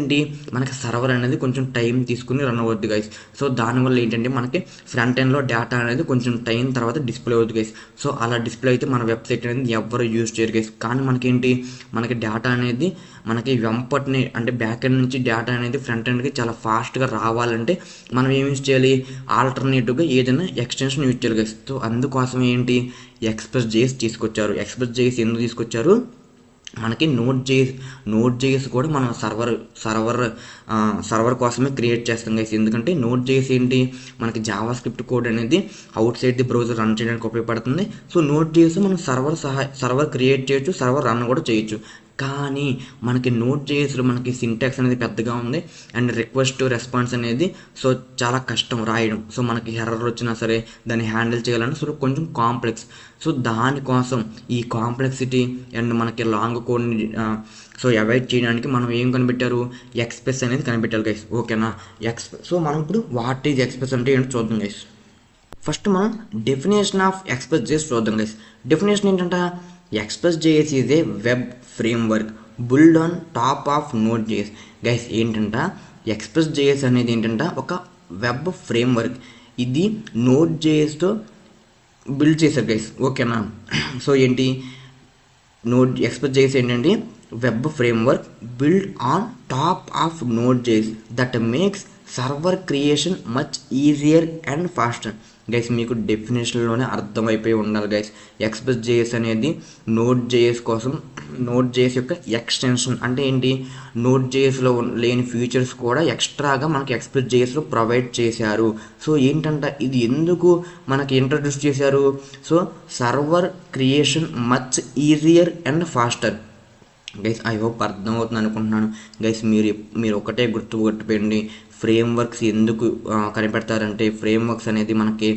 మనకి సర్వర్ అనేది కొంచెం టైం తీసుకుని రన్ అవుద్ది గైస్. సో దానివల్ల మనకి ఫ్రంట్ ఎండ్లో డేటా అనేది కొంచెం టైం తర్వాత డిస్ప్లే అవుద్ది గైస్. సో అలా డిస్ప్లే అయితే మన వెబ్సైట్ అనేది ఎవరు యూజ్ చేయరు గైస్. కానీ మనకి డేటా అనేది మనకి వెంపటిని అంటే బ్యాక్ ఎండ్ నుంచి డేటా అనేది ఫ్రంట్ ఎండ్కి చాలా ఫాస్ట్గా రావాలంటే మనం ఏం యూజ్ చేయాలి? ఆల్టర్నేటివ్గా ఏదైనా ఎక్స్టెన్షన్ యూజ్ చేయాలి గైస్. సో అందుకోసం ఎక్స్ప్రెస్ జేఎస్ తీసుకొచ్చారు. ఎక్స్ప్రెస్ జేఎస్ ఎందుకు తీసుకొచ్చారు? మనకి నోట్ జేఎస్ కూడా మనం సర్వర్ కోసమే క్రియేట్ చేస్తాం గైస్. ఎందుకంటే నోట్ జేఎస్ మనకి జావా స్క్రిప్ట్ కోడ్ అనేది out side the browser run చేయడానికి ఉపయోగపడుతుంది. సో నోట్ జేఎస్ మనం సర్వర్ క్రియేట్ చేయొచ్చు, సర్వర్ రన్ కూడా చేయొచ్చు. కానీ మనకి నోట్ జేఎస్లో మనకి సింటాక్స్ అనేది పెద్దగా ఉంది అండ్ రిక్వెస్ట్ రెస్పాన్స్ అనేది సో చాలా కష్టం రాయడం. సో మనకి ఎర్రర్ వచ్చినా సరే దాన్ని హ్యాండిల్ చేయాలంటే సో కొంచెం కాంప్లెక్స్. సో దానికోసం ఈ కాంప్లెక్సిటీ అండ్ మనకి లాంగ్ కోడ్ని సో అవాయిడ్ చేయడానికి మనం ఏం కనిపెట్టారు? ఎక్స్ప్రెస్ అనేది కనిపెట్టాలి గైస్. ఓకేనా. సో మనం ఇప్పుడు వాట్ ఈజ్ ఎక్స్ప్రెస్ అంటే ఏంటో చూద్దాం గైస్. ఫస్ట్ మనం డెఫినేషన్ ఆఫ్ ఎక్స్ప్రెస్ జేఎస్ చూద్దాం గైస్. డెఫినేషన్ ఏంటంటే Express JS is a web framework build on top of Node JS. Guys Express JS అనేది ఒక వెబ్ ఫ్రేమ్వర్క్. ఇది నోట్ జేఎస్తో బిల్డ్ చేశారు గైస్. ఓకేనా. So Express JS web framework build on top of Node JS that makes server creation much easier and faster. Guys మీకు డెఫినేషన్లోనే అర్థమైపోయి ఉండాలి గైస్. ఎక్స్ప్రెస్ జేఎస్ అనేది నోట్ జేఎస్ కోసం నోట్ జేఎస్ యొక్క ఎక్స్టెన్షన్. అంటే నోట్ జేఎస్లో లేని ఫీచర్స్ కూడా ఎక్స్ట్రాగా మనకి ఎక్స్ప్రెస్ జేఎస్లో ప్రొవైడ్ చేశారు. సో ఇది ఎందుకు మనకి ఇంట్రడ్యూస్ చేశారు? So server creation much easier and faster. Guys I hope అర్థమవుతుంది అనుకుంటున్నాను గైస్. మీరు ఒకటే గుర్తుపెట్టుకోండి, ఫ్రేమ్వర్క్స్ ఎందుకు కనిపెడతారంటే ఫ్రేమ్వర్క్స్ అనేది మనకి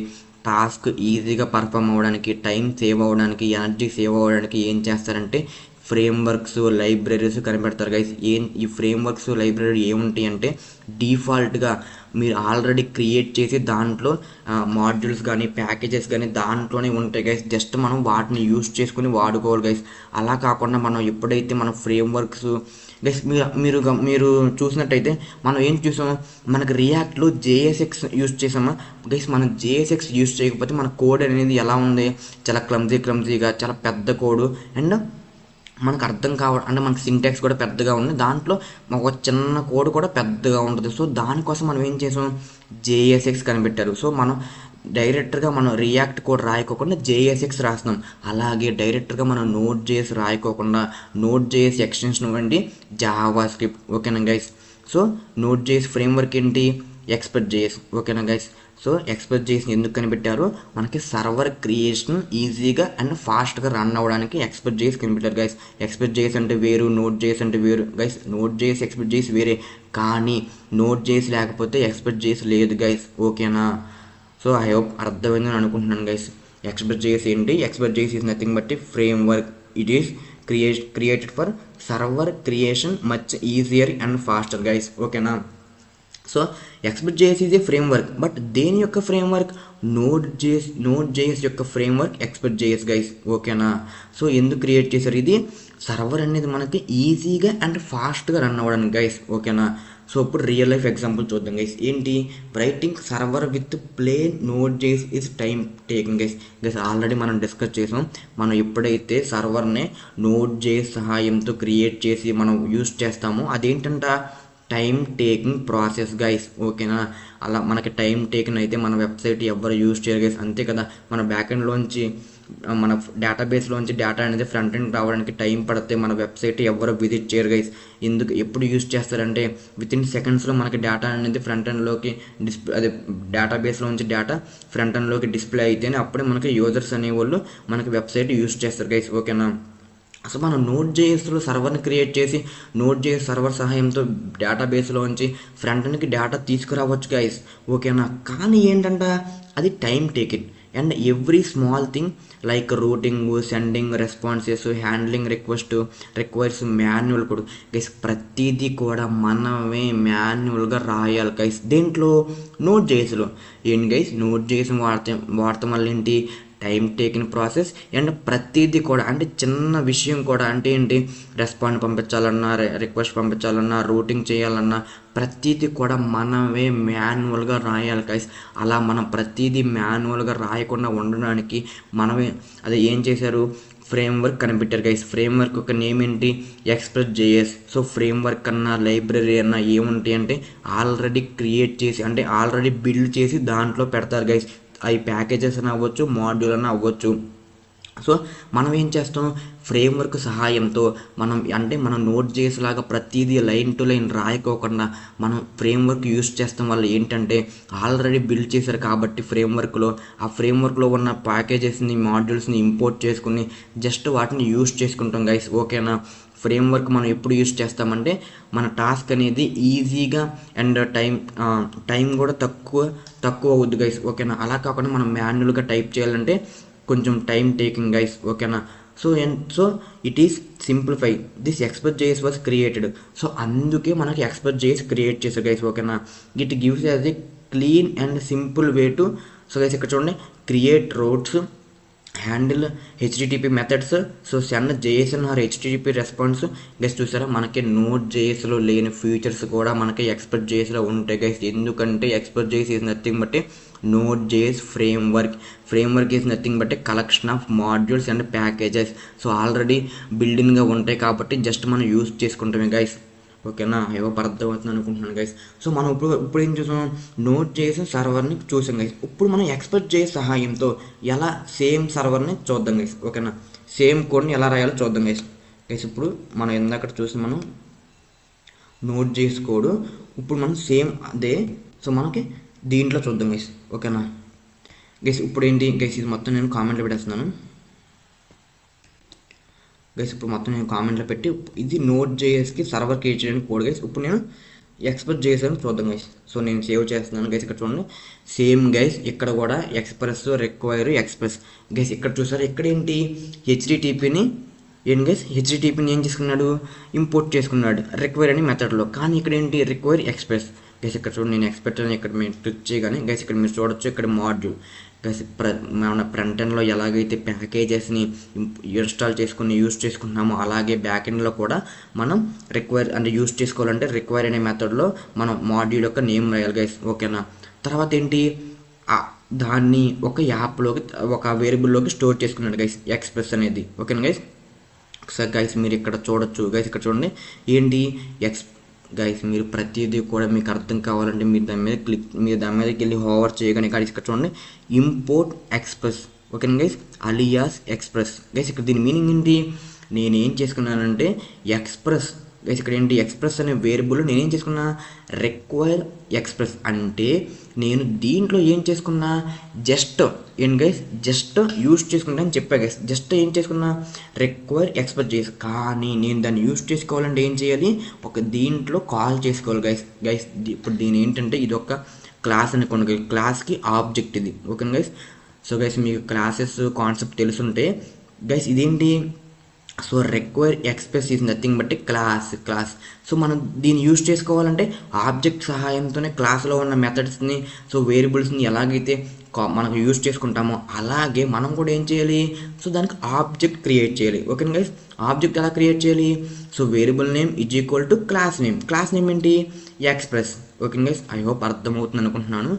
టాస్క్ ఈజీగా పర్ఫామ్ అవ్వడానికి, టైం సేవ్ అవ్వడానికి, ఎనర్జీ సేవ్ అవ్వడానికి ఏం చేస్తారంటే ఫ్రేమ్వర్క్స్ లైబ్రరీస్ కనిపెడతారు గైస్. ఈ ఫ్రేమ్వర్క్స్ లైబ్రరీ ఏముంటాయి అంటే డిఫాల్ట్గా మీరు ఆల్రెడీ క్రియేట్ చేసి దాంట్లో మాడ్యూల్స్ కానీ ప్యాకేజెస్ కానీ దాంట్లోనే ఉంటాయి గైస్. జస్ట్ మనం వాటిని యూజ్ చేసుకుని వాడుకోవాలి గైస్. అలా కాకుండా మనం ఎప్పుడైతే మన ఫ్రేమ్వర్క్స్ గైస్ మీరు చూసినట్టయితే మనం ఏం చూసాము? మనకి రియాక్ట్లో జేఎస్ఎక్స్ యూజ్ చేసామా గైస్? మనం జేఎస్ఎక్స్ యూజ్ చేయకపోతే మన కోడ్ అనేది ఎలా ఉంది? చాలా క్లమ్జీగా చాలా పెద్ద కోడ్ అండ్ మనకు అర్థం కావడం అంటే మనకి సింటాక్స్ కూడా పెద్దగా ఉంది, దాంట్లో ఒక చిన్న కోడ్ కూడా పెద్దగా ఉంటుంది. సో దానికోసం మనం ఏం చేసాం? జేఎస్ఎక్స్ కనిపెట్టారు. సో మనం డైరెక్ట్గా మనం రియాక్ట్ కోడ్ రాయకోకుండా జేఎస్ఎక్స్ రాస్తున్నాం. అలాగే డైరెక్ట్గా మనం నోట్ జేఎస్ రాయకోకుండా నోట్ జేఎస్ ఎక్స్టెన్షన్ ఇవ్వండి జావా స్క్రిప్ట్. ఓకేనా guys. So node JS framework Express JS. ఓకేనా గైస్. సో ఎక్స్ప్రెస్ జేఎస్ ఎందుకు కనిపెట్టారు? మనకి సర్వర్ క్రియేషన్ ఈజీగా అండ్ ఫాస్ట్గా రన్ అవ్వడానికి ఎక్స్ప్రెస్ జేఎస్ కనిపెట్టారు గైస్. ఎక్స్ప్రెస్ జేఎస్ అంటే వేరు, నోట్ జేఎస్ అంటే వేరు guys. Node JS Express JS వేరే, కానీ నోట్ జేఎస్ లేకపోతే ఎక్స్ప్రెస్ జేఎస్ లేదు గైస్. ఓకేనా. సో ఐ హోప్ అర్థమైందని అనుకుంటున్నాను guys. Express JS Express JS is nothing but framework. It is created for server creation much easier and faster guys. ఓకేనా. So Express JS is a framework, but దేని యొక్క framework? Node JS యొక్క framework Express JS guys. ఓకేనా. So ఎందుకు create చేశారు? ఇది server అనేది మనకి ఈజీగా అండ్ ఫాస్ట్గా రన్ అవ్వడానికి గైస్. ఓకేనా. సో ఇప్పుడు రియల్ లైఫ్ ఎగ్జాంపుల్ చూద్దాం గైస్. ఏంటి, writing server with plain Node JS is time taking guys. Guys already మనం డిస్కస్ చేసాం. మనం ఎప్పుడైతే సర్వర్ని నోట్ జేఎస్ సహాయంతో క్రియేట్ చేసి మనం యూస్ చేస్తామో అదేంటంట, టైం టేకింగ్ ప్రాసెస్ గైస్. ఓకేనా, అలా మనకి టైం టేకింగ్ అయితే మన వెబ్సైట్ ఎవరు యూజ్ చేయరు గైస్, అంతే కదా. మన బ్యాకెండ్లోంచి మన డేటాబేస్లోంచి డేటా అనేది ఫ్రంట్ ఎండ్ రావడానికి టైం పడితే మన వెబ్సైట్ ఎవరు విజిట్ చేయరు గైస్. ఎప్పుడు యూజ్ చేస్తారంటే వితిన్ సెకండ్స్లో మనకి డేటా అనేది ఫ్రంట్ ఎండ్లోకి డిస్ప్లే, అదే డేటాబేస్లోంచి డేటా ఫ్రంట్ ఎండ్లోకి డిస్ప్లే అయితేనే అప్పుడే మనకి యూజర్స్ అనేవాళ్ళు మనకి వెబ్సైట్ యూజ్ చేస్తారు గైస్. ఓకేనా, అసలు మనం నోట్ జేఎస్లో సర్వర్ని క్రియేట్ చేసి నోట్ జేఎస్ సర్వర్ సహాయంతో డేటాబేస్లోంచి ఫ్రంట్ ఎండ్కి డేటా తీసుకురావచ్చు గైస్. ఓకేనా, కానీ ఏంటంటే అది time taking and every small thing like routing, sending responses, handling requires manual కూడా గైస్. ప్రతిదీ కూడా మనమే మాన్యువల్గా రాయాలి గైస్. దేంట్లో, నోట్ జేఎస్లో. ఏంటి గైస్, నోట్ జేఎస్ వాడతాం వల్ల ఏంటి, టైం టేకింగ్ ప్రాసెస్ అండ్ ప్రతిదీ కూడా, అంటే చిన్న విషయం కూడా, అంటే ఏంటి, రెస్పాండ్ పంపించాలన్నా, రిక్వెస్ట్ పంపించాలన్నా, రూటింగ్ చేయాలన్నా ప్రతిదీ కూడా మనమే మాన్యువల్గా రాయాలి గైస్. అలా మనం ప్రతిదీ మాన్యువల్గా రాయకుండా ఉండడానికి మనమే అదే ఏం చేశారు, ఫ్రేమ్వర్క్ కనిపెట్టారు గైస్. ఫ్రేమ్వర్క్ ఒక నేమ్ ఏంటి, ఎక్స్ప్రెస్ జేఎస్. సో ఫ్రేమ్వర్క్ అన్నా లైబ్రరీ అన్నా ఏముంటాయి అంటే ఆల్రెడీ క్రియేట్ చేసి, అంటే ఆల్రెడీ బిల్డ్ చేసి దాంట్లో పెడతారు గైస్. అవి ప్యాకేజెస్ అని అవ్వచ్చు, మాడ్యూల్ అని అవ్వచ్చు. సో మనం ఏం చేస్తాం, ఫ్రేమ్వర్క్ సహాయంతో మనం నోట్ చేసేలాగా ప్రతిదీ లైన్ టు లైన్ రాయకోకుండా మనం ఫ్రేమ్వర్క్ యూస్ చేస్తాం వల్ల ఏంటంటే ఆల్రెడీ బిల్డ్ చేశారు కాబట్టి ఆ ఫ్రేమ్వర్క్లో ఉన్న ప్యాకేజెస్ని, మాడ్యూల్స్ని ఇంపోర్ట్ చేసుకుని జస్ట్ వాటిని యూస్ చేసుకుంటాం గైస్. ఓకేనా, ఫ్రేమ్వర్క్ మనం ఎప్పుడు యూస్ చేస్తామంటే మన టాస్క్ అనేది ఈజీగా అండ్ టైం కూడా తక్కువ అవుద్ది గైస్. ఓకేనా, అలా కాకుండా మనం మాన్యువల్గా టైప్ చేయాలంటే కొంచెం టైం టేకింగ్ గైస్. ఓకేనా, so it is simplify this Express JS was created. So అందుకే మనకి ఎక్స్ప్రెస్ జేఎస్ క్రియేట్ చేశారు గైస్. ఓకేనా, it gives us a clean and simple way to, so guys ఇక్కడ చూడండి, create routes, handle HTTP methods, so send JSON or HTTP response guys. చూసారా, మనకి note జేఎస్లో లేని ఫీచర్స్ కూడా మనకి ఎక్స్ప్రెస్ జేఎస్లో ఉంటాయి గైస్. ఎందుకంటే Express JS is nothing but node JS framework is nothing but collection of modules and packages. So already బిల్డింగ్గా ఉంటాయి కాబట్టి జస్ట్ మనం యూజ్ చేసుకుంటామే గైస్. ఓకేనా, ఏవో అర్థమవుతుంది అనుకుంటున్నాను గైస్. సో మనం ఇప్పుడు ఏం చూసాం, నోట్ చేసి సర్వర్ని చూసాం గైస్. ఇప్పుడు మనం ఎక్స్ప్రెస్ జేఎస్ సహాయంతో ఎలా సేమ్ సర్వర్ని చూద్దాం గైస్. ఓకేనా, సేమ్ కోడ్ని ఎలా రాయాలో చూద్దాం గైస్. ఇప్పుడు మనం ఇందాక చూసి మనం నోట్ జేఎస్ కోడ్ ఇప్పుడు మనం సేమ్ అదే, సో మనకి దీంట్లో చూద్దాం గైస్. ఓకేనా గైస్, ఇప్పుడు ఏంటి గైస్, ఇది మొత్తం నేను కామెంట్లో పెట్టేస్తున్నాను గైస్. ఇప్పుడు మొత్తం నేను కామెంట్లో పెట్టి ఇది నోట్ జేఎస్కి సర్వర్ క్రియేట్ చేయడానికి కోడ్ గైస్. ఇప్పుడు నేను ఎక్స్ప్రెస్ జేఎస్ అని చూద్దాం గైస్. సో నేను సేవ్ చేస్తున్నాను గైస్. ఇక్కడ చూడండి, సేమ్ గైస్, ఇక్కడ కూడా ఎక్స్ప్రెస్ రిక్వైర్ ఎక్స్ప్రెస్ గైస్. ఇక్కడ చూసారు, ఇక్కడ ఏంటి, హెచ్డిటిపిని ఏం చేసుకున్నాడు, ఇంపోర్ట్ చేసుకున్నాడు రిక్వైర్ అని మెథడ్లో. కానీ ఇక్కడ ఏంటి, రిక్వైర్ ఎక్స్ప్రెస్ గైస్. ఇక్కడ చూడండి, నేను ఎక్స్పెక్ట్ అని ఇక్కడ మీరు క్లిక్ చేయగానే గైస్ ఇక్కడ మీరు చూడొచ్చు, ఇక్కడ మాడ్యూల్ గైస్. మన ఫ్రంట్ ఎండ్లో ఎలాగైతే ప్యాకేజెస్ని ఇన్స్టాల్ చేసుకుని యూస్ చేసుకుంటున్నామో అలాగే బ్యాక్ ఎండ్లో కూడా మనం యూస్ చేసుకోవాలంటే రిక్వైర్ అనే మెథడ్లో మనం మాడ్యూల్ యొక్క నేమ్ రాయాలి గైస్. ఓకేనా, తర్వాత ఏంటి, దాన్ని ఒక యాప్లోకి, ఒక వేరియబుల్లోకి స్టోర్ చేసుకున్నాడు గైస్, ఎక్స్ప్రెస్ అనేది. ఓకేనా గైస్. సార్ గైస్ మీరు ఇక్కడ చూడొచ్చు గైస్, ఇక్కడ చూడండి ఏంటి గైస్, మీరు ప్రతిదీ కూడా మీకు అర్థం కావాలంటే మీరు దాని మీదకి వెళ్ళి హోవర్ చేయగానే ఇక్కడ చూడండి, ఇంపోర్ట్ ఎక్స్ప్రెస్. ఓకేనా గైస్, అలియాస్ ఎక్స్ప్రెస్ గైస్. ఇక్కడ దీని మీనింగ్ ఏంటి, నేనేం చేసుకున్నానంటే ఎక్స్ప్రెస్ గైస్. ఇక్కడ ఏంటి, ఎక్స్ప్రెస్ అనే వేరియబుల్ నేనేం చేసుకున్నా, రిక్వైర్ ఎక్స్ప్రెస్. అంటే నేను దీంట్లో ఏం చేసుకున్నా, జస్ట్ యూస్ చేసుకుంటా అని చెప్పా గైస్. జస్ట్ ఏం చేసుకున్నా, రిక్వైర్ ఎక్స్ప్రెస్ చేసి, కానీ నేను దాన్ని యూస్ చేసుకోవాలంటే ఏం చేయాలి, ఒక దీంట్లో కాల్ చేసుకోవాలి గైస్. ఇప్పుడు దీని ఏంటంటే ఇది ఒక క్లాస్ అనుకోండి, క్లాస్కి ఆబ్జెక్ట్ ఇది. ఓకేనా గైస్. సో గైస్ మీకు క్లాసెస్ కాన్సెప్ట్ తెలుసుంటే గైస్ ఇదేంటి, so require express is nothing but class. So మనం దీన్ని యూజ్ చేసుకోవాలంటే ఆబ్జెక్ట్ సహాయంతోనే క్లాస్లో ఉన్న మెథడ్స్ని, సో వేరియబుల్స్ని ఎలాగైతే మనకు యూజ్ చేసుకుంటామో అలాగే మనం కూడా ఏం చేయాలి, సో దానికి ఆబ్జెక్ట్ క్రియేట్ చేయాలి. ఓకేనా గైస్, ఆబ్జెక్ట్ ఎలా క్రియేట్ చేయాలి, so variable name is equal to class name ఏంటి, Express. Okay guys, I hope అర్థమవుతుంది అనుకుంటున్నాను.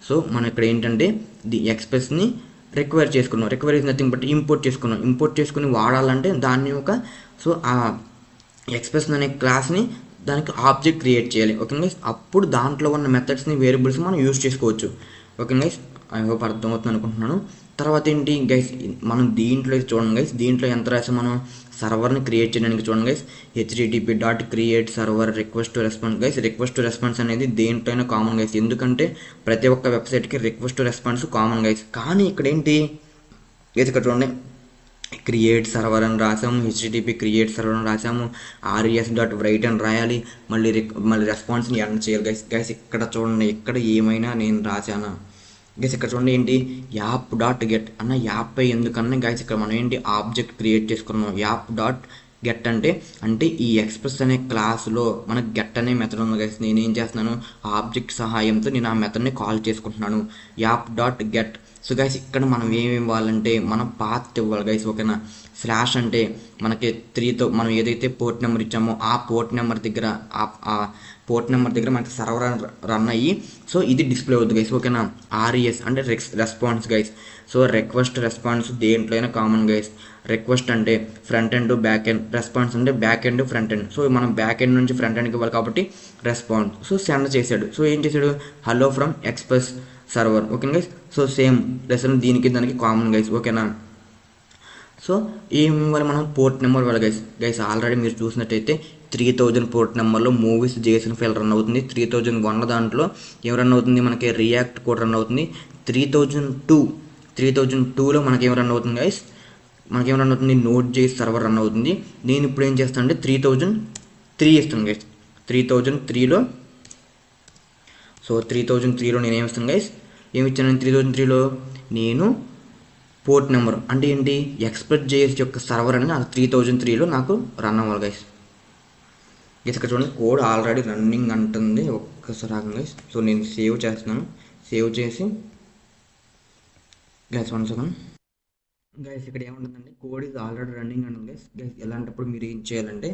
సో మనం ఇక్కడ ఏంటంటే ది ఎక్స్ప్రెస్ని రిక్వైర్ చేసుకున్నాం. Require is nothing but import చేసుకుని వాడాలంటే దాన్ని ఒక సో ఆ ఎక్స్ప్రెస్ అనే క్లాస్ని దానికి ఆబ్జెక్ట్ క్రియేట్ చేయాలి. ఓకే గైస్, అప్పుడు దాంట్లో ఉన్న మెథడ్స్ని వేరియబుల్స్ మనం యూజ్ చేసుకోవచ్చు. ఓకే గైస్, ఐ హోప్ అర్థమవుతుంది అనుకుంటున్నాను. తర్వాత ఏంటి గైస్, మనం దీంట్లో చూడండి గైస్, దీంట్లో ఎంత రాసాం మనం, సర్వర్ని క్రియేట్ చేయడానికి చూడండి guys, http.create server request to response guys. Request to response అనేది దేంట్లోనే కామన్ గైస్, ఎందుకంటే ప్రతి ఒక్క వెబ్సైట్కి request to response common guys. కానీ ఇక్కడ ఏంటి గైస్, ఇక్కడ చూడండి క్రియేట్ సర్వర్ అని రాసాము, http క్రియేట్ సర్వర్ అని రాసాము, res.write అని రాయాలి, మళ్ళీ రెస్పాన్స్ని ఎండ్ చేయాలి గైస్. ఇక్కడ చూడండి, ఇక్కడ ఏమైనా నేను రాశానా గైస్, ఇక్కడ చూడండి ఏంటి యాప్.గెట్ అన్న, యాప్ ఎందుకన్నా గైస్ ఇక్కడ మనం ఏంటి ఆబ్జెక్ట్ క్రియేట్ చేసుకున్నాం. యాప్.గెట్ అంటే ఈ ఎక్స్ప్రెస్ అనే క్లాస్లో మనకు గెట్ అనే మెథడ్ ఉంది గైస్. నేను ఏం చేస్తున్నాను, ఆబ్జెక్ట్ సహాయంతో నేను ఆ మెథడ్ని కాల్ చేసుకుంటున్నాను, యాప్.గెట్. సో గైస్ ఇక్కడ మనం ఏమి ఇవ్వాలంటే మనం పాత్ ఇవ్వాలి గైస్. ఓకేనా, స్లాష్ అంటే మనకి 3తో మనం ఏదైతే పోర్ట్ నెంబర్ ఇచ్చామో ఆ పోర్ట్ నెంబర్ దగ్గర మనకి సర్వర్ రన్ అయ్యి సో ఇది డిస్ప్లే అవుతుంది గైస్. ఓకేనా, RES అంటే response guys. So request response దేంట్లో అయినా కామన్ గైస్. రిక్వెస్ట్ అంటే front end to back end, response అంటే back end front end. So మనం బ్యాక్ ఎండ్ నుంచి ఫ్రంట్ ఎండ్కి ఇవ్వాలి కాబట్టి రెస్పాన్స్. సో సెండ్ చేశాడు, సో ఏం చేశాడు, hello from Express server. Okay guys, so same lesson దీనికి దానికి కామన్ గైస్. ఓకేనా, సో ఏం ఇవ్వాలి మనం, పోర్ట్ నెంబర్ ఇవ్వాలి గైస్. ఆల్రెడీ మీరు చూసినట్టయితే 3000 పోర్ట్ నెంబర్లో మూవీస్ JSON ఫైల్ రన్ అవుతుంది. 3001 దాంట్లో ఏం రన్ అవుతుంది, మనకి రియాక్ట్ కోడ్ రన్ అవుతుంది. 3002లో మనకేం రన్ అవుతుంది గైస్, మనకేం రన్ అవుతుంది, Node.js సర్వర్ రన్ అవుతుంది. నేను ఇప్పుడు ఏం చేస్తాను అంటే 3003 ఇస్తాను గైస్. 3003లో సో 3003లో నేను ఏమి ఇస్తాను గైస్, ఏమి ఇచ్చాను 3003లో నేను పోర్ట్ నెంబర్ అంటే ఏంటి, Express.js యొక్క సర్వర్ అనేది నాకు 3003లో నాకు రన్ అవ్వాలి గైస్. ఇక్కడ చూడండి కోడ్ ఆల్రెడీ రన్నింగ్ అంటుంది, ఒక్కసారి ఆగండి గైస్. సో నేను సేవ్ చేస్తున్నాను, సేవ్ చేసి గైస్ 1 సెకండ్ గైస్. ఇక్కడ ఏముంటుందండి, కోడ్ ఇది ఆల్రెడీ రన్నింగ్ అంటుంది గైస్. ఎలాంటప్పుడు మీరు ఏం చేయాలంటే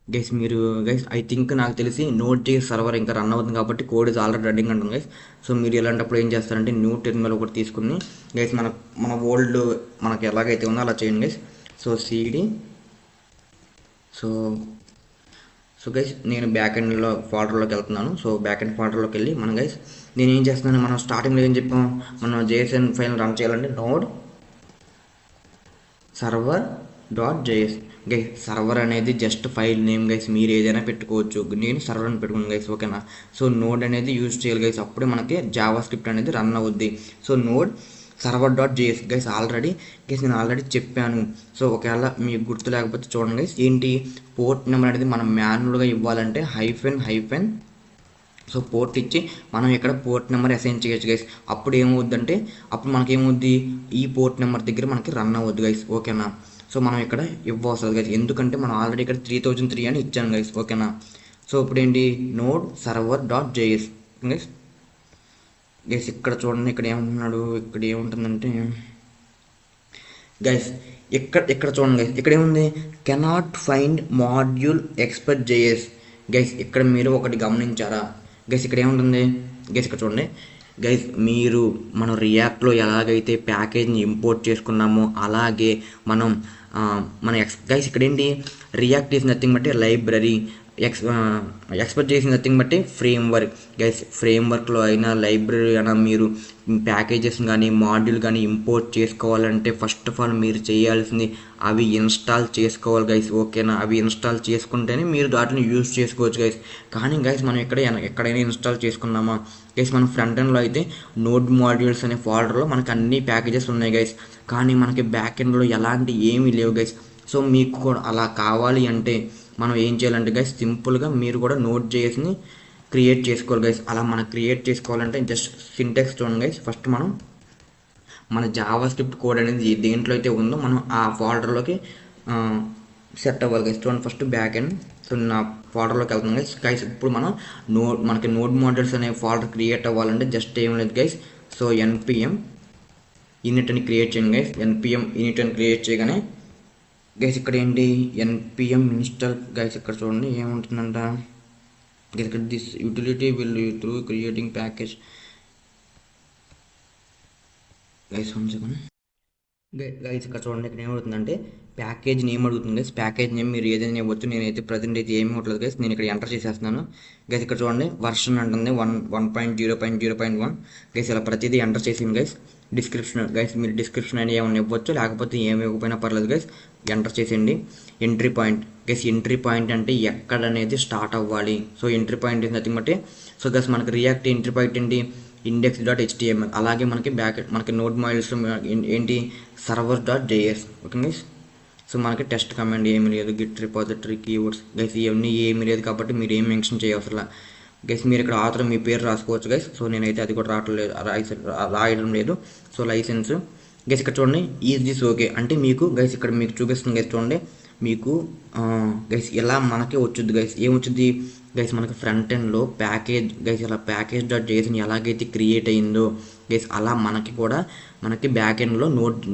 గైస్, మీరు గైస్ ఐ థింక్ నాకు తెలిసి Node.js సర్వర్ ఇంకా రన్ అవుతుంది కాబట్టి కోడ్ ఇస్ ఆల్రెడీ రన్నింగ్ అంటుంది గైస్. సో మీరు ఎలాంటప్పుడు ఏం చేస్తారంటే న్యూ టెర్మినల్ ఒకటి తీసుకుని గైస్ మన ఓల్డ్ మనకి ఎలాగైతే ఉందో అలా చేయండి guys. So CD so guys నేను బ్యాక్ ఎండ్లో ఫోల్డర్లోకి వెళ్తున్నాను. సో బ్యాక్ ఎండ్ ఫోల్డర్లోకి వెళ్ళి మనం గైస్ నేను ఏం చేస్తున్నాను, మనం స్టార్టింగ్లో ఏం చెప్పాం, మనం JSON ఫైల్ రన్ చేయాలంటే నోడ్ server.js గైస్. సర్వర్ అనేది జస్ట్ ఫైల్ నేమ్ గైస్, మీరు ఏదైనా పెట్టుకోవచ్చు, నేను సర్వర్ అని పెట్టుకున్నాను గైస్. ఓకేనా, సో నోడ్ అనేది యూజ్ చేయాలి గైస్, అప్పుడే మనకి జావా స్క్రిప్ట్ అనేది రన్ అవుద్ది. సో నోడ్ server.js గైస్ నేను ఆల్రెడీ చెప్పాను. సో ఒకవేళ మీకు గుర్తు లేకపోతే చూడండి గైస్, ఏంటి పోర్ట్ నెంబర్ అనేది మనం మాన్యువల్గా ఇవ్వాలంటే హైఫెన్ సో పోర్ట్ ఇచ్చి మనం ఇక్కడ పోర్ట్ నెంబర్ అసైన్ చేయొచ్చు గైస్. అప్పుడు ఏమవుద్దంటే అప్పుడు మనకి ఏమవుద్ది, ఈ పోర్ట్ నెంబర్ దగ్గర మనకి రన్ అవ్వద్దు గైస్. ఓకేనా, సో మనం ఇక్కడ ఇవ్వవసరం గైస్, ఎందుకంటే మనం ఆల్రెడీ ఇక్కడ 3003 అని ఇచ్చాను గైస్. ఓకేనా, సో ఇప్పుడు ఏంటి నోడ్ server.js గైస్. ఇక్కడ చూడండి, ఇక్కడ ఏమంటున్నాడు, ఇక్కడ ఏముంటుందంటే గైస్ ఇక్కడ చూడండి గైస్, ఇక్కడ ఏముంది, cannot find module Express.js guys. ఇక్కడ మీరు ఒకటి గమనించారా గైస్, ఇక్కడ ఏముంటుంది గైస్, ఇక్కడ చూడండి గైస్, మనం రియాక్ట్లో ఎలాగైతే ప్యాకేజ్ని ఇంపోర్ట్ చేసుకున్నామో అలాగే మన గైస్ ఇక్కడ ఏంటి, రియాక్ట్ ఈజ్ నథింగ్ బట్టి లైబ్రరీ, ఎక్స్పెక్ట్ చేసిన నథింగ్ బట్టి ఫ్రేమ్వర్క్ గైస్. ఫ్రేమ్వర్క్లో అయినా లైబ్రరీ అయినా మీరు ప్యాకేజెస్ కానీ మాడ్యూల్ కానీ ఇంపోర్ట్ చేసుకోవాలంటే ఫస్ట్ ఆఫ్ ఆల్ మీరు చేయాల్సింది అవి ఇన్స్టాల్ చేసుకోవాలి గైస్. ఓకేనా, అవి ఇన్స్టాల్ చేసుకుంటేనే మీరు వాటిని యూజ్ చేసుకోవచ్చు గైస్. కానీ గైస్ మనం ఎక్కడైనా ఇన్స్టాల్ చేసుకున్నామా గైస్, మన ఫ్రంట్ ఎండ్లో అయితే నోడ్ మాడ్యూల్స్ అనే ఫోల్డర్లో మనకి అన్ని ప్యాకేజెస్ ఉన్నాయి గైస్. కానీ మనకి బ్యాక్ ఎండ్లో ఎలాంటి ఏమీ లేవు గైస్. సో మీకు కూడా అలా కావాలి అంటే మనం ఏం చేయాలంటే గైస్, సింపుల్గా మీరు కూడా Node.jsని క్రియేట్ చేసుకోవాలి గైస్. అలా మనం క్రియేట్ చేసుకోవాలంటే జస్ట్ సింటాక్స్ చూడండి గైస్. ఫస్ట్ మనం మన జావా స్క్రిప్ట్ కోడ్ అనేది దేంట్లో అయితే ఉందో మనం ఆ ఫోల్డర్లోకి సెట్ అవ్వాలి గైస్. చూడండి ఫస్ట్ బ్యాక్ ఎండ్, సో నా ఫోల్డర్లోకి వెళ్తాం గైస్. ఇప్పుడు మనకి నోడ్ మాడ్యూల్స్ అనే ఫోల్డర్ క్రియేట్ అవ్వాలంటే జస్ట్ ఏం లేదు గైస్, సో npm ఇనిట్ అని క్రియేట్ చేయండి గైస్. npm ఇనిట్ అని క్రియేట్ చేయగానే గైస్ ఇక్కడ ఏంటి npm ఇన్స్టాల్ గైస్. ఇక్కడ చూడండి ఏముంటుందంట గైస్, ఇక్కడ this utility will through creating package guys. 1 second guys. ఇక్కడ చూడండి ఇక్కడ ఏమవుతుందంటే ప్యాకేజ్ నేమ్ అడుగుతుంది గైస్. ప్యాకేజ్ నేమ్ మీరు ఏదైనా ఇవ్వచ్చు. నేనైతే ప్రజెంట్ అయితే ఏమి ఇవ్వట్లేదు గైస్. నేను ఇక్కడ ఎంటర్ చేసేస్తున్నాను గైస్. ఇక్కడ చూడండి వర్షన్ అంటుంది 1.0.0.1 గైస్. ఇలా ప్రతిదీ ఎంటర్ చేసింది గైస్. డిస్క్రిప్షన్ గైస్, మీరు డిస్క్రిప్షన్ అని ఏమైనా ఇవ్వచ్చు, లేకపోతే ఏమి ఇవ్వకపోయినా పర్లేదు గైస్. ఎంటర్ చేసేయండి. Entry point guys. Entry point అంటే ఎక్కడ అనేది స్టార్ట్ అవ్వాలి. So entry point is nothing but so guys మనకి రియాక్ట్ ఎంట్రీ పాయింట్ ఏంటి index.html. అలాగే మనకి నోడ్ మాడ్యూల్స్ ఏంటి server.js. Okay guys. సో మనకి టెస్ట్ కమాండ్ ఏమీ లేదు, గిట్ రిపోజిటరీ కీవర్డ్స్ గైస్ ఇవన్నీ ఏమీ లేదు కాబట్టి మీరు ఏం మెన్షన్ చేయవసరం గైస్. మీరు ఇక్కడ ఆథర్ మీ పేరు రాసుకోవచ్చు గైస్. సో నేనైతే అది కూడా రాయడం లేదు. So license guys. ఇక్కడ చూడండి ఈజ్ దిస్ ఓకే అంటే మీకు గైస్ ఇక్కడ మీకు చూపిస్తుంది గైస్. చూడండి మీకు గైస్ ఇలా మనకే వచ్చుద్ది గైస్. ఏమొచ్చుద్ది గైస్ మనకి ఫ్రంట్ ఎండ్లో ప్యాకేజ్ గైస్. ఇలా ప్యాకేజ్.js ఎలాగైతే క్రియేట్ అయిందో గైస్ అలా మనకి బ్యాక్ ఎండ్లో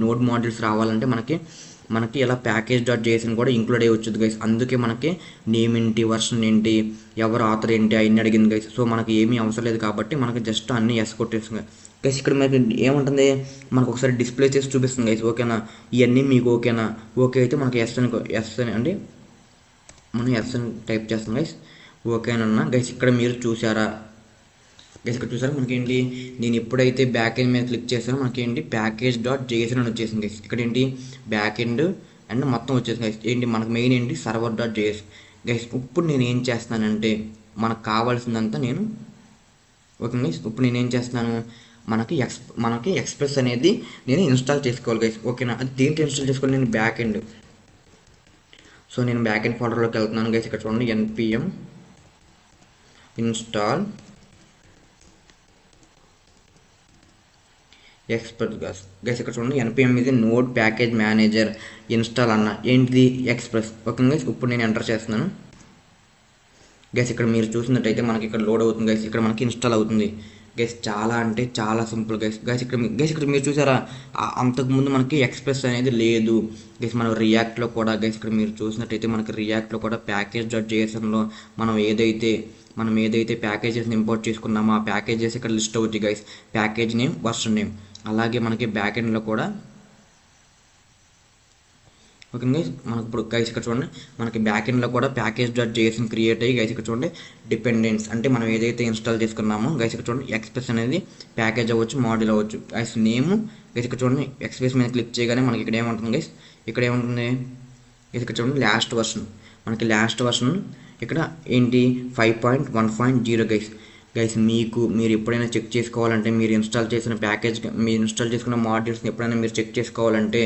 నోడ్ మాడ్యూల్స్ రావాలంటే మనకి ఇలా ప్యాకేజ్.js కూడా ఇంక్లూడ్ అయ్యి వచ్చుద్ది గైస్. అందుకే మనకి నేమ్ ఏంటి, వర్షన్ ఏంటి, ఎవరు ఆథర్ ఏంటి అవన్నీ అడిగింది గైస్. సో మనకి ఏమీ అవసరం లేదు కాబట్టి మనకి జస్ట్ అన్నీ ఎస్ కొట్టేస్తుంది గైస్. ఇక్కడ మనకి ఏముంటుంది మనకు ఒకసారి డిస్ప్లే చేసి చూపిస్తుంది గైస్. ఓకేనా, ఇవన్నీ మీకు ఓకేనా? ఓకే అయితే మనకి ఎస్ అని అంటే మనం ఎస్ అని టైప్ చేస్తాం గైస్. ఓకేనన్నా గైస్. ఇక్కడ మీరు చూసారా గైస్? ఇక్కడ చూసారా మనకేంటి నేను ఎప్పుడైతే బ్యాక్ ఎండ్ మీద క్లిక్ చేస్తానో మనకేంటి ప్యాకేజ్.js అని వచ్చేసింది గైస్. ఇక్కడ ఏంటి బ్యాక్ ఎండ్ అండ్ మొత్తం వచ్చేసింది గైస్. ఏంటి మనకు మెయిన్ ఏంటి server.js గైస్. ఇప్పుడు నేను ఏం చేస్తానంటే మనకు కావాల్సిందంతా నేను ఓకే గైస్. ఇప్పుడు నేను ఏం చేస్తున్నాను మనకి ఎక్స్ప్రెస్ అనేది నేను ఇన్స్టాల్ చేసుకోవాలి గైస్. ఓకేనా, అది దేంట్లో ఇన్స్టాల్ చేసుకోవాలి? నేను బ్యాక్ ఎండ్. సో నేను బ్యాక్ ఎండ్ ఫోల్డర్లోకి వెళ్తున్నాను గైస్. ఇక్కడ చూడండి npm ఇన్స్టాల్ ఎక్స్ప్రెస్ గైస్. ఇక్కడ చూడండి npm ఇది నోడ్ ప్యాకేజ్ మేనేజర్ ఇన్స్టాల్ అన్న ఏంటిది ఎక్స్ప్రెస్. Okay guys. ఇప్పుడు నేను ఎంటర్ చేస్తున్నాను గైస్. ఇక్కడ మీరు చూసినట్టయితే మనకి ఇక్కడ లోడ్ అవుతుంది గైస్. ఇక్కడ మనకి ఇన్స్టాల్ అవుతుంది గైస్. చాలా అంటే చాలా సింపుల్ గైస్. ఇక్కడ మీరు చూసారా అంతకుముందు మనకి ఎక్స్ప్రెస్ అనేది లేదు గైస్. మనం రియాక్ట్లో కూడా గైస్ ఇక్కడ మీరు చూసినట్టయితే మనకి రియాక్ట్లో కూడా ప్యాకేజ్.jsలో మనం ఏదైతే ప్యాకేజెస్ని ఇంపోర్ట్ చేసుకున్నామో ఆ ప్యాకేజెస్ ఇక్కడ లిస్ట్ అవుతాయి guys. Package name, version name. అలాగే మనకి బ్యాక్ ఎండ్లో కూడా ఓకే గైస్. మనకి ఇప్పుడు గైస్ ఇక్కడ చూడండి మనకి బ్యాక్ ఎండ్లో కూడా ప్యాకేజ్.js క్రియేట్ అయ్యి గైస్ ఇక్కడ చూడండి డిపెండెన్స్ అంటే మనం ఏదైతే ఇన్స్టాల్ చేసుకున్నామో గైస్ ఇక్కడ చూడండి ఎక్స్ప్రెస్ అనేది ప్యాకేజ్ అవ్వచ్చు, మాడ్యూల్ అవ్వచ్చు గైస్. నేమ్ గైస్ ఇక్కడ చూడండి ఎక్స్ప్రెస్ మీద క్లిక్ చేయగానే మనకి ఇక్కడ ఏముంటుంది గైస్? ఇక్కడ ఏముంటుంది గైస్? ఇక్కడ చూడండి లాస్ట్ వర్షన్. మనకి లాస్ట్ వర్షన్ ఇక్కడ ఏంటి 5.1.0 గైస్. మీరు ఎప్పుడైనా చెక్ చేసుకోవాలంటే మీరు ఇన్స్టాల్ చేసిన మీరు ఇన్స్టాల్ చేసుకున్న మాడ్యూల్స్ని ఎప్పుడైనా మీరు చెక్ చేసుకోవాలంటే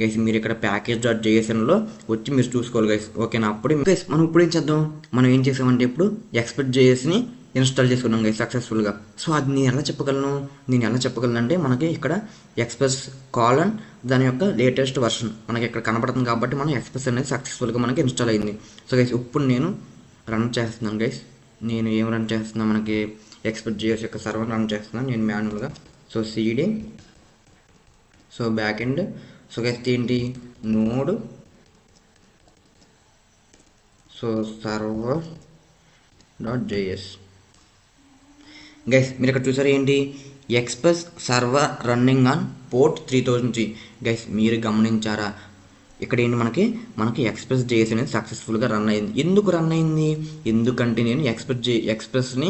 గైస్ మీరు ఇక్కడ ప్యాకేజ్.jsలో వచ్చి మీరు చూసుకోవాలి గైస్. ఓకేనా, అప్పుడు గైస్ మనం ఇప్పుడు ఏం చేద్దాం? మనం ఏం చేసామంటే ఇప్పుడు ఎక్స్ప్రెస్.jsని ఇన్స్టాల్ చేసుకున్నాం గైస్ సక్సెస్ఫుల్గా. సో అది నేను ఎలా చెప్పగలను అంటే మనకి ఇక్కడ ఎక్స్ప్రెస్ కాలన్ దాని యొక్క లేటెస్ట్ వర్షన్ మనకి ఇక్కడ కనపడుతుంది కాబట్టి మనం ఎక్స్ప్రెస్ అనేది సక్సెస్ఫుల్గా మనకి ఇన్స్టాల్ అయింది. సో గైస్ ఇప్పుడు నేను రన్ చేస్తున్నాను గైస్. నేను ఏం రన్ చేస్తున్నాను మనకి ఎక్స్ప్రెస్.js యొక్క సర్వర్ రన్ చేస్తున్నాను నేను మాన్యువల్గా. So cd so back end. So guys ఏంటి నోడ్ సో server.js గైస్. మీరు ఇక్కడ చూసారు ఏంటి express server running on port 3003 guys. మీరు గమనించారా ఇక్కడ ఏంటి మనకి ఎక్స్ప్రెస్.js అనేది సక్సెస్ఫుల్గా రన్ అయింది. ఎందుకు రన్ అయింది? ఎందుకంటే నేను ఎక్స్ప్రెస్ని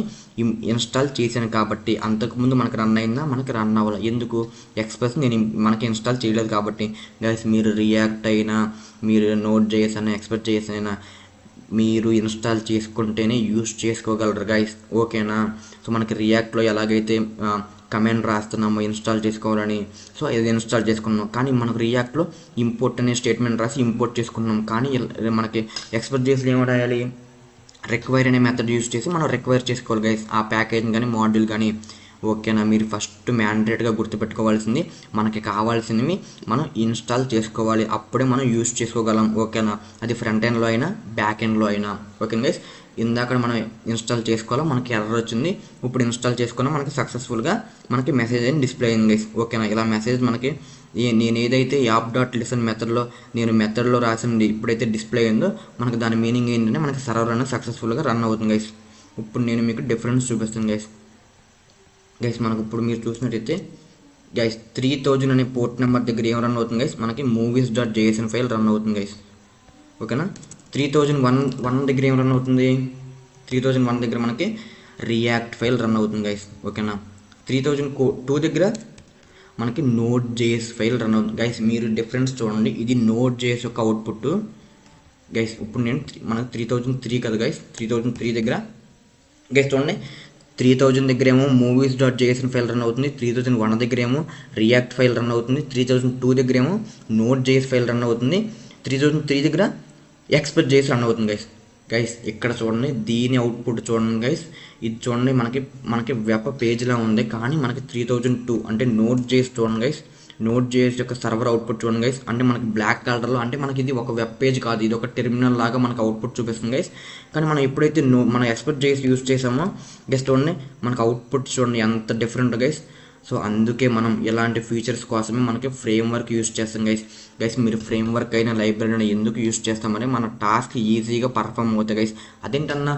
ఇన్స్టాల్ చేశాను కాబట్టి. అంతకుముందు మనకి రన్ అయిందా? మనకి రన్ అవ్వాలి. ఎందుకు? ఎక్స్ప్రెస్ మనకి ఇన్స్టాల్ చేయలేదు కాబట్టి. గైస్ మీరు రియాక్ట్ అయినా మీరు నోడ్.js అయినా ఎక్స్ప్రెస్.js అయినా మీరు ఇన్స్టాల్ చేసుకుంటేనే యూస్ చేసుకోగలరు గైస్. ఓకేనా, సో మనకి రియాక్ట్లో ఎలాగైతే కమాండ్ రాస్తున్నామో ఇన్స్టాల్ చేసుకోవాలని, సో ఇది ఇన్స్టాల్ చేసుకున్నాం. కానీ మనకు రియాక్ట్లో ఇంపోర్ట్ అనే స్టేట్మెంట్ రాసి ఇంపోర్ట్ చేసుకున్నాం. కానీ మనకి ఎక్స్ప్రెస్.jsలో ఏం రాయాలి? రిక్వైర్ అనే మెథడ్ యూజ్ చేసి మనం రిక్వైర్ చేసుకోవాలి గైస్ ఆ ప్యాకేజ్ కానీ మాడ్యూల్ కానీ. ఓకేనా, మీరు ఫస్ట్ మ్యాండేట్గా గుర్తుపెట్టుకోవాల్సింది మనకి కావాల్సినవి మనం ఇన్స్టాల్ చేసుకోవాలి. అప్పుడే మనం యూజ్ చేసుకోగలం. ఓకేనా, అది ఫ్రంట్ ఎండ్లో అయినా బ్యాక్ ఎండ్లో అయినా. ఓకే గైస్, ఇందాక మనం ఇన్స్టాల్ చేసుకోవాలో మనకి ఎర్రర్ వచ్చింది. ఇప్పుడు ఇన్స్టాల్ చేసుకున్నా మనకి సక్సెస్ఫుల్గా మనకి మెసేజ్ అని డిస్ప్లే అయింది గైస్. ఓకేనా, ఇలా మెసేజ్ మనకి నేను ఏదైతే yapp.listen మెథడ్లో రాసింది ఇప్పుడైతే డిస్ప్లే అయిందో మనకి దాని మీనింగ్ ఏంటంటే మనకి సర్వర్ అనేది సక్సెస్ఫుల్గా రన్ అవుతుంది గైస్. ఇప్పుడు నేను మీకు డిఫరెన్స్ చూపిస్తాను గైస్. మనకు ఇప్పుడు మీరు చూసినట్టయితే గైస్ 3000 అనే పోర్ట్ నెంబర్ దగ్గర ఏం రన్ అవుతుంది గైస్, మనకి movies.json ఫైల్ రన్ అవుతుంది గైస్. ఓకేనా, 3001 దగ్గర ఏం రన్ అవుతుంది, 3001 దగ్గర మనకి రియాక్ట్ ఫైల్ రన్ అవుతుంది గైస్. ఓకేనా, 3002 దగ్గర మనకి Node.js ఫైల్ రన్ అవుతుంది గైస్. మీరు డిఫరెన్స్ చూడండి, ఇది Node.js యొక్క అవుట్పుట్ గైస్. ఇప్పుడు నేను మనకి 3003 కదా గైస్, 3003 దగ్గర గైస్ చూడండి, 3000 దగ్గర ఏమో movies.json ఫైల్ రన్ అవుతుంది, 3001 దగ్గర ఏమో రియాక్ట్ ఫైల్ రన్ అవుతుంది, 3002 దగ్గర ఏమో Node.js ఫైల్ రన్ అవుతుంది, 3003 దగ్గర express.js రన్ అవుతుంది గైస్. ఇక్కడ చూడండి, దీని అవుట్పుట్ చూడండి గైస్. ఇది చూడండి, మనకి వెబ్ పేజ్లా ఉంది, కానీ మనకి 3002 అంటే Node.js చూడండి గైస్. Node.js యొక్క సర్వర్ అవుట్పుట్ చూడండి గైస్. అంటే మనకి బ్లాక్ కలర్లో, అంటే మనకి ఇది ఒక వెబ్ పేజ్ కాదు, ఇది ఒక టెర్మినల్ లాగా మనకు అవుట్పుట్ చూపిస్తుంది గైస్. కానీ మనం ఎప్పుడైతే మన express.js యూజ్ చేసామో గైస్ చూడండి, మనకు అవుట్పుట్ చూడండి ఎంత డిఫరెంట్ గైస్. సో అందుకే మనం ఇలాంటి ఫీచర్స్ కోసమే మనకి ఫ్రేమ్వర్క్ యూజ్ చేస్తాం గైస్. మీరు ఫ్రేమ్వర్క్ అయినా లైబ్రరీ అయినా ఎందుకు యూజ్ చేస్తామని మన టాస్క్ ఈజీగా పర్ఫామ్ అవుతాయి గైస్. అదేంటన్నా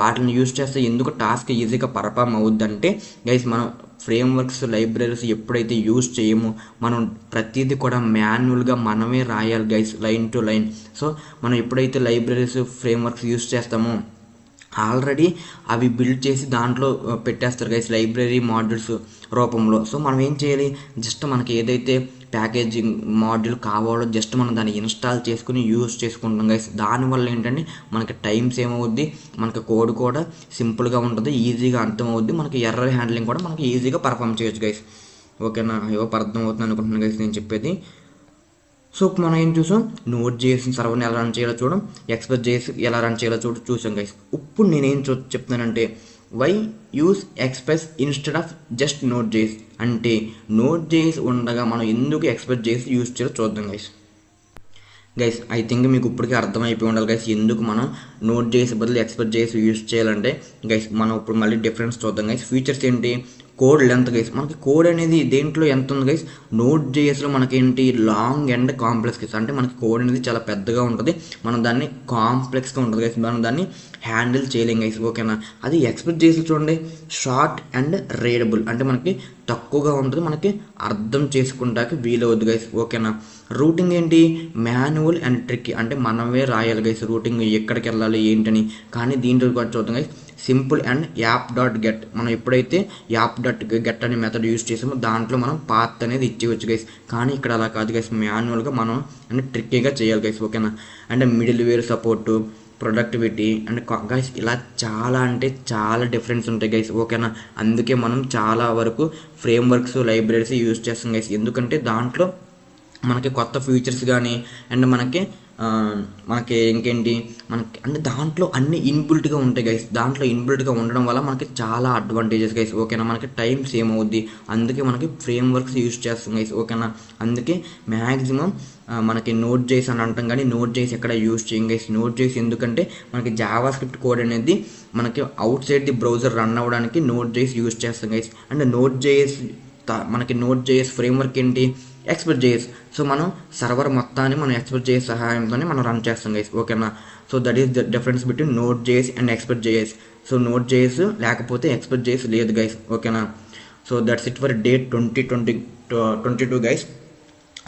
వాటిని యూజ్ చేస్తే ఎందుకు టాస్క్ ఈజీగా పర్ఫామ్ అవుద్దంటే గైస్, మనం ఫ్రేమ్వర్క్స్ లైబ్రరీస్ ఎప్పుడైతే యూజ్ చేయమో మనం ప్రతిదీ కూడా మాన్యువల్గా మనమే రాయాలి guys, line to line. So మనం ఎప్పుడైతే లైబ్రరీస్ ఫ్రేమ్వర్క్స్ యూజ్ చేస్తామో ఆల్రెడీ అవి బిల్డ్ చేసి దాంట్లో పెట్టేస్తారు గైస్, లైబ్రరీ మాడ్యూల్స్ రూపంలో. సో మనం ఏం చేయాలి, జస్ట్ మనకి ఏదైతే ప్యాకేజింగ్ మాడ్యూల్ కావాలో జస్ట్ మనం దాన్ని ఇన్స్టాల్ చేసుకుని యూజ్ చేసుకుంటాం గైస్. దానివల్ల ఏంటంటే మనకి టైం సేవ్ అవుద్ది, మనకి కోడ్ కూడా సింపుల్గా ఉంటుంది, ఈజీగా అర్థమవుద్ది, మనకి ఎర్రర్ హ్యాండ్లింగ్ కూడా మనకి ఈజీగా పర్ఫామ్ చేయొచ్చు గైస్. ఓకేనా, అర్థం అవుతుంది అనుకుంటున్నాను గైస్ నేను చెప్పేది. సో మనం ఏం చూసాం, Node.js సర్వర్ని ఎలా రన్ చేయాలో చూడడం, express.js ఎలా రన్ చేయాలో చూసాం గైస్. ఇప్పుడు నేనేం చెప్తున్నానంటే, why use Express instead of just Node.js అంటే Node.js ఉండగా మనం ఎందుకు express.js యూజ్ చేయాలో చూద్దాం గైస్. ఐ థింక్ మీకు ఇప్పటికీ అర్థమైపోయి ఉండాలి గైస్, ఎందుకు మనం Node.js బదులు express.js యూజ్ చేయాలంటే గైస్. మనం ఇప్పుడు మళ్ళీ డిఫరెన్స్ చూద్దాం గైస్. ఫీచర్స్ ఏంటి, కోడ్ లెంత్ గైస్. మనకి కోడ్ అనేది దేంట్లో ఎంత ఉంది గైస్, Node.jsలో మనకి ఏంటి లాంగ్ అండ్ కాంప్లెక్స్ గైస్. అంటే మనకి కోడ్ అనేది చాలా పెద్దగా ఉంటుంది, మనం దాన్ని కాంప్లెక్స్గా ఉంటుంది గైస్, మనం దాన్ని హ్యాండిల్ చేయలేం గైస్. ఓకేనా, అది express.jsలో చూడండి షార్ట్ అండ్ రీడబుల్, అంటే మనకి తక్కువగా ఉంటుంది, మనకి అర్థం చేసుకుంటానికి వీలవుద్ది గైస్. ఓకేనా, రూటింగ్ ఏంటి మాన్యువల్ అండ్ ట్రిక్కీ, అంటే మనమే రాయాలి గైస్ రూటింగ్ ఎక్కడికి వెళ్ళాలి ఏంటని. కానీ దీంట్లో కూడా చూద్దాం గైస్, సింపుల్ అండ్ yapp.get. మనం ఎప్పుడైతే yapp.get అనే మెథడ్ యూజ్ చేసామో దాంట్లో మనం పాత్ అనేది ఇచ్చేవచ్చు గైస్. కానీ ఇక్కడ అలా కాదు గైస్, మాన్యువల్గా మనం అంటే ట్రిక్కీగా చేయాలి గైస్. ఓకేనా, అంటే middleware support, productivity and guys ఇలా చాలా అంటే చాలా డిఫరెన్స్ ఉంటాయి గైస్. ఓకేనా, అందుకే మనం చాలా వరకు ఫ్రేమ్వర్క్స్ లైబ్రరీస్ యూజ్ చేస్తాం గైస్. ఎందుకంటే దాంట్లో మనకి కొత్త ఫీచర్స్ కానీ అండ్ మనకి ఇంకేంటి మనకి అంటే దాంట్లో అన్ని ఇన్బిల్ట్గా ఉంటాయి గైస్. దాంట్లో ఇన్బిల్ట్గా ఉండడం వల్ల మనకి చాలా అడ్వాంటేజెస్ గైస్. ఓకేనా, మనకి టైం సేవ్ అవుద్ది, అందుకే మనకి ఫ్రేమ్వర్క్స్ యూజ్ చేస్తాం గైస్. ఓకేనా, అందుకే మ్యాక్సిమం మనకి Node.js అని అంటాం, కానీ Node.js ఎక్కడ యూజ్ చేయం గైస్. Node.js ఎందుకంటే మనకి జావా స్క్రిప్ట్ కోడ్ అనేది మనకి outside the browser run అవ్వడానికి Node.js యూజ్ చేస్తాం గైస్. అండ్ Node.js ఫ్రేమ్వర్క్ ఏంటి, express.js. సో మనం సర్వర్ మొత్తాన్ని మనం express.js సహాయంతోనే మనం రన్ చేస్తాం గైస్. ఓకేనా, so that is the difference between Node.js and express.js. So Node.js లేకపోతే express.js లేదు గైస్. ఓకేనా, so that's it for day 2022 guys.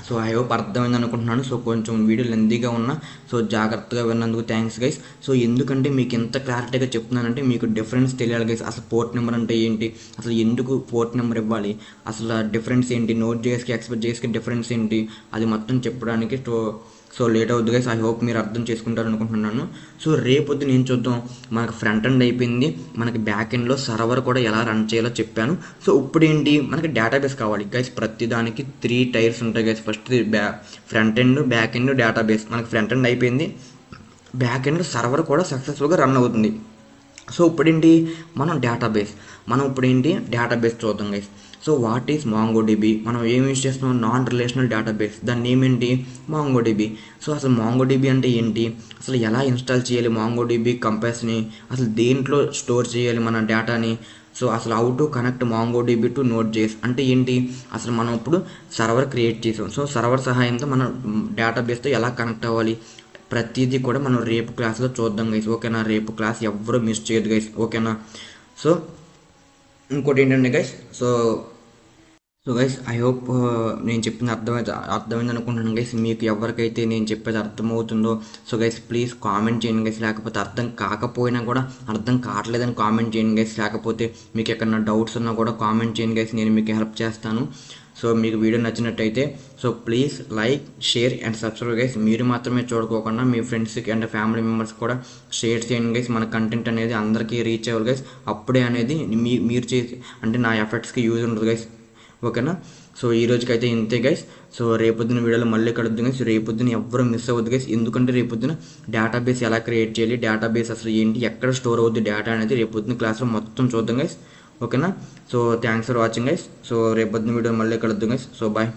So I hope అర్థమైంది అనుకుంటున్నాను. సో కొంచెం వీడియో లెంతీగా ఉన్నా, సో జాగ్రత్తగా విన్నందుకు థ్యాంక్స్ గైస్. సో ఎందుకంటే మీకు ఎంత క్లారిటీగా చెప్తున్నానంటే మీకు డిఫరెన్స్ తెలియాలి గైస్. అసలు పోర్ట్ నెంబర్ అంటే ఏంటి, అసలు ఎందుకు పోర్ట్ నెంబర్ ఇవ్వాలి, అసలు డిఫరెన్స్ ఏంటి, Node.jsకి express.jsకి డిఫరెన్స్ ఏంటి, అది మొత్తం చెప్పడానికి సో లేట్ అవుద్ది గైస్. ఐ హోప్ మీరు అర్థం చేసుకుంటారు అనుకుంటున్నాను. సో రేపొద్దు నేను చూద్దాం, మనకు ఫ్రంట్ ఎండ్ అయిపోయింది, మనకి బ్యాక్ ఎండ్లో సర్వర్ కూడా ఎలా రన్ చేయాలో చెప్పాను. సో ఇప్పుడు ఏంటి, మనకి డేటాబేస్ కావాలి గైస్. ప్రతి దానికి 3 టైర్స్ ఉంటాయి guys. First front end, back end, database. మనకి ఫ్రంట్ ఎండ్ అయిపోయింది, బ్యాక్ ఎండ్ సర్వర్ కూడా సక్సెస్ఫుల్గా రన్ అవుతుంది. సో ఇప్పుడేంటి, మనం డేటాబేస్ చూద్దాం guys. So what is MongoDB? మనం ఏం యూజ్ చేస్తున్నాం? Non relational database. దాని నేమ్ ఏంటి? మాంగోడిబి. సో అసలు మాంగోడిబి అంటే ఏంటి, అసలు ఎలా ఇన్స్టాల్ చేయాలి మాంగోడిబి కంపాస్ని, అసలు దేంట్లో స్టోర్ చేయాలి మన డేటాని, సో అసలు how to connect MongoDB to నోడ్.js అంటే ఏంటి, అసలు మనం ఇప్పుడు సర్వర్ క్రియేట్ చేసాం. సో సర్వర్ సహాయంతో మనం డేటాబేస్తో ఎలా కనెక్ట్ అవ్వాలి, ప్రతిదీ కూడా మనం రేపు క్లాస్లో చూద్దాం గైస్. ఓకేనా? రేపు క్లాస్ ఎవ్వరూ మిస్ చేయదు గైస్. ఓకేనా? సో ఇంకోటి ఏంటంటే guys, so guys I hope నేను చెప్పింది అర్థమైంది అనుకుంటున్నాను గైస్. మీకు ఎవరికైతే నేను చెప్పేది అర్థమవుతుందో సో గైస్ ప్లీజ్ కామెంట్ చేయండి గైస్. లేకపోతే అర్థం కాకపోయినా కూడా అర్థం కావట్లేదని కామెంట్ చేయండి గైస్. లేకపోతే మీకు ఎక్కడన్నా డౌట్స్ ఉన్నా కూడా కామెంట్ చేయండి గైస్, నేను మీకు హెల్ప్ చేస్తాను. సో మీకు వీడియో నచ్చినట్టయితే so please like, share and subscribe guys. మీరు మాత్రమే చూడుకోకుండా మీ ఫ్రెండ్స్కి అండ్ ఫ్యామిలీ మెంబర్స్ కూడా షేర్ చేయండి గైస్. మన కంటెంట్ అనేది అందరికీ రీచ్ అవ్వాలి గైస్. అప్పుడే అనేది మీరు చేసి అంటే నా ఎఫర్ట్స్కి యూజ్ ఉంటుంది గైస్. ఓకేనా? సో ఈ రోజుకైతే ఇంతే గైస్. సో రేపొద్దున వీడియోలో మళ్ళీ కలుద్దాం గైస్. రేపొద్దున ఎవ్వరూ మిస్ అవ్వద్దు గైస్. ఎందుకంటే రేపొద్దున డేటాబేస్ ఎలా క్రియేట్ చేయాలి, డేటాబేస్ అసలు ఏంటి, ఎక్కడ స్టోర్ అవుద్ది డేటా అనేది రేపొద్దున క్లాస్లో మొత్తం చూద్దాం గైస్. ఓకేనా? So thanks for watching guys. So రేపొద్దున వీడియో మళ్ళీ కలుద్దాం గైస్. So bye.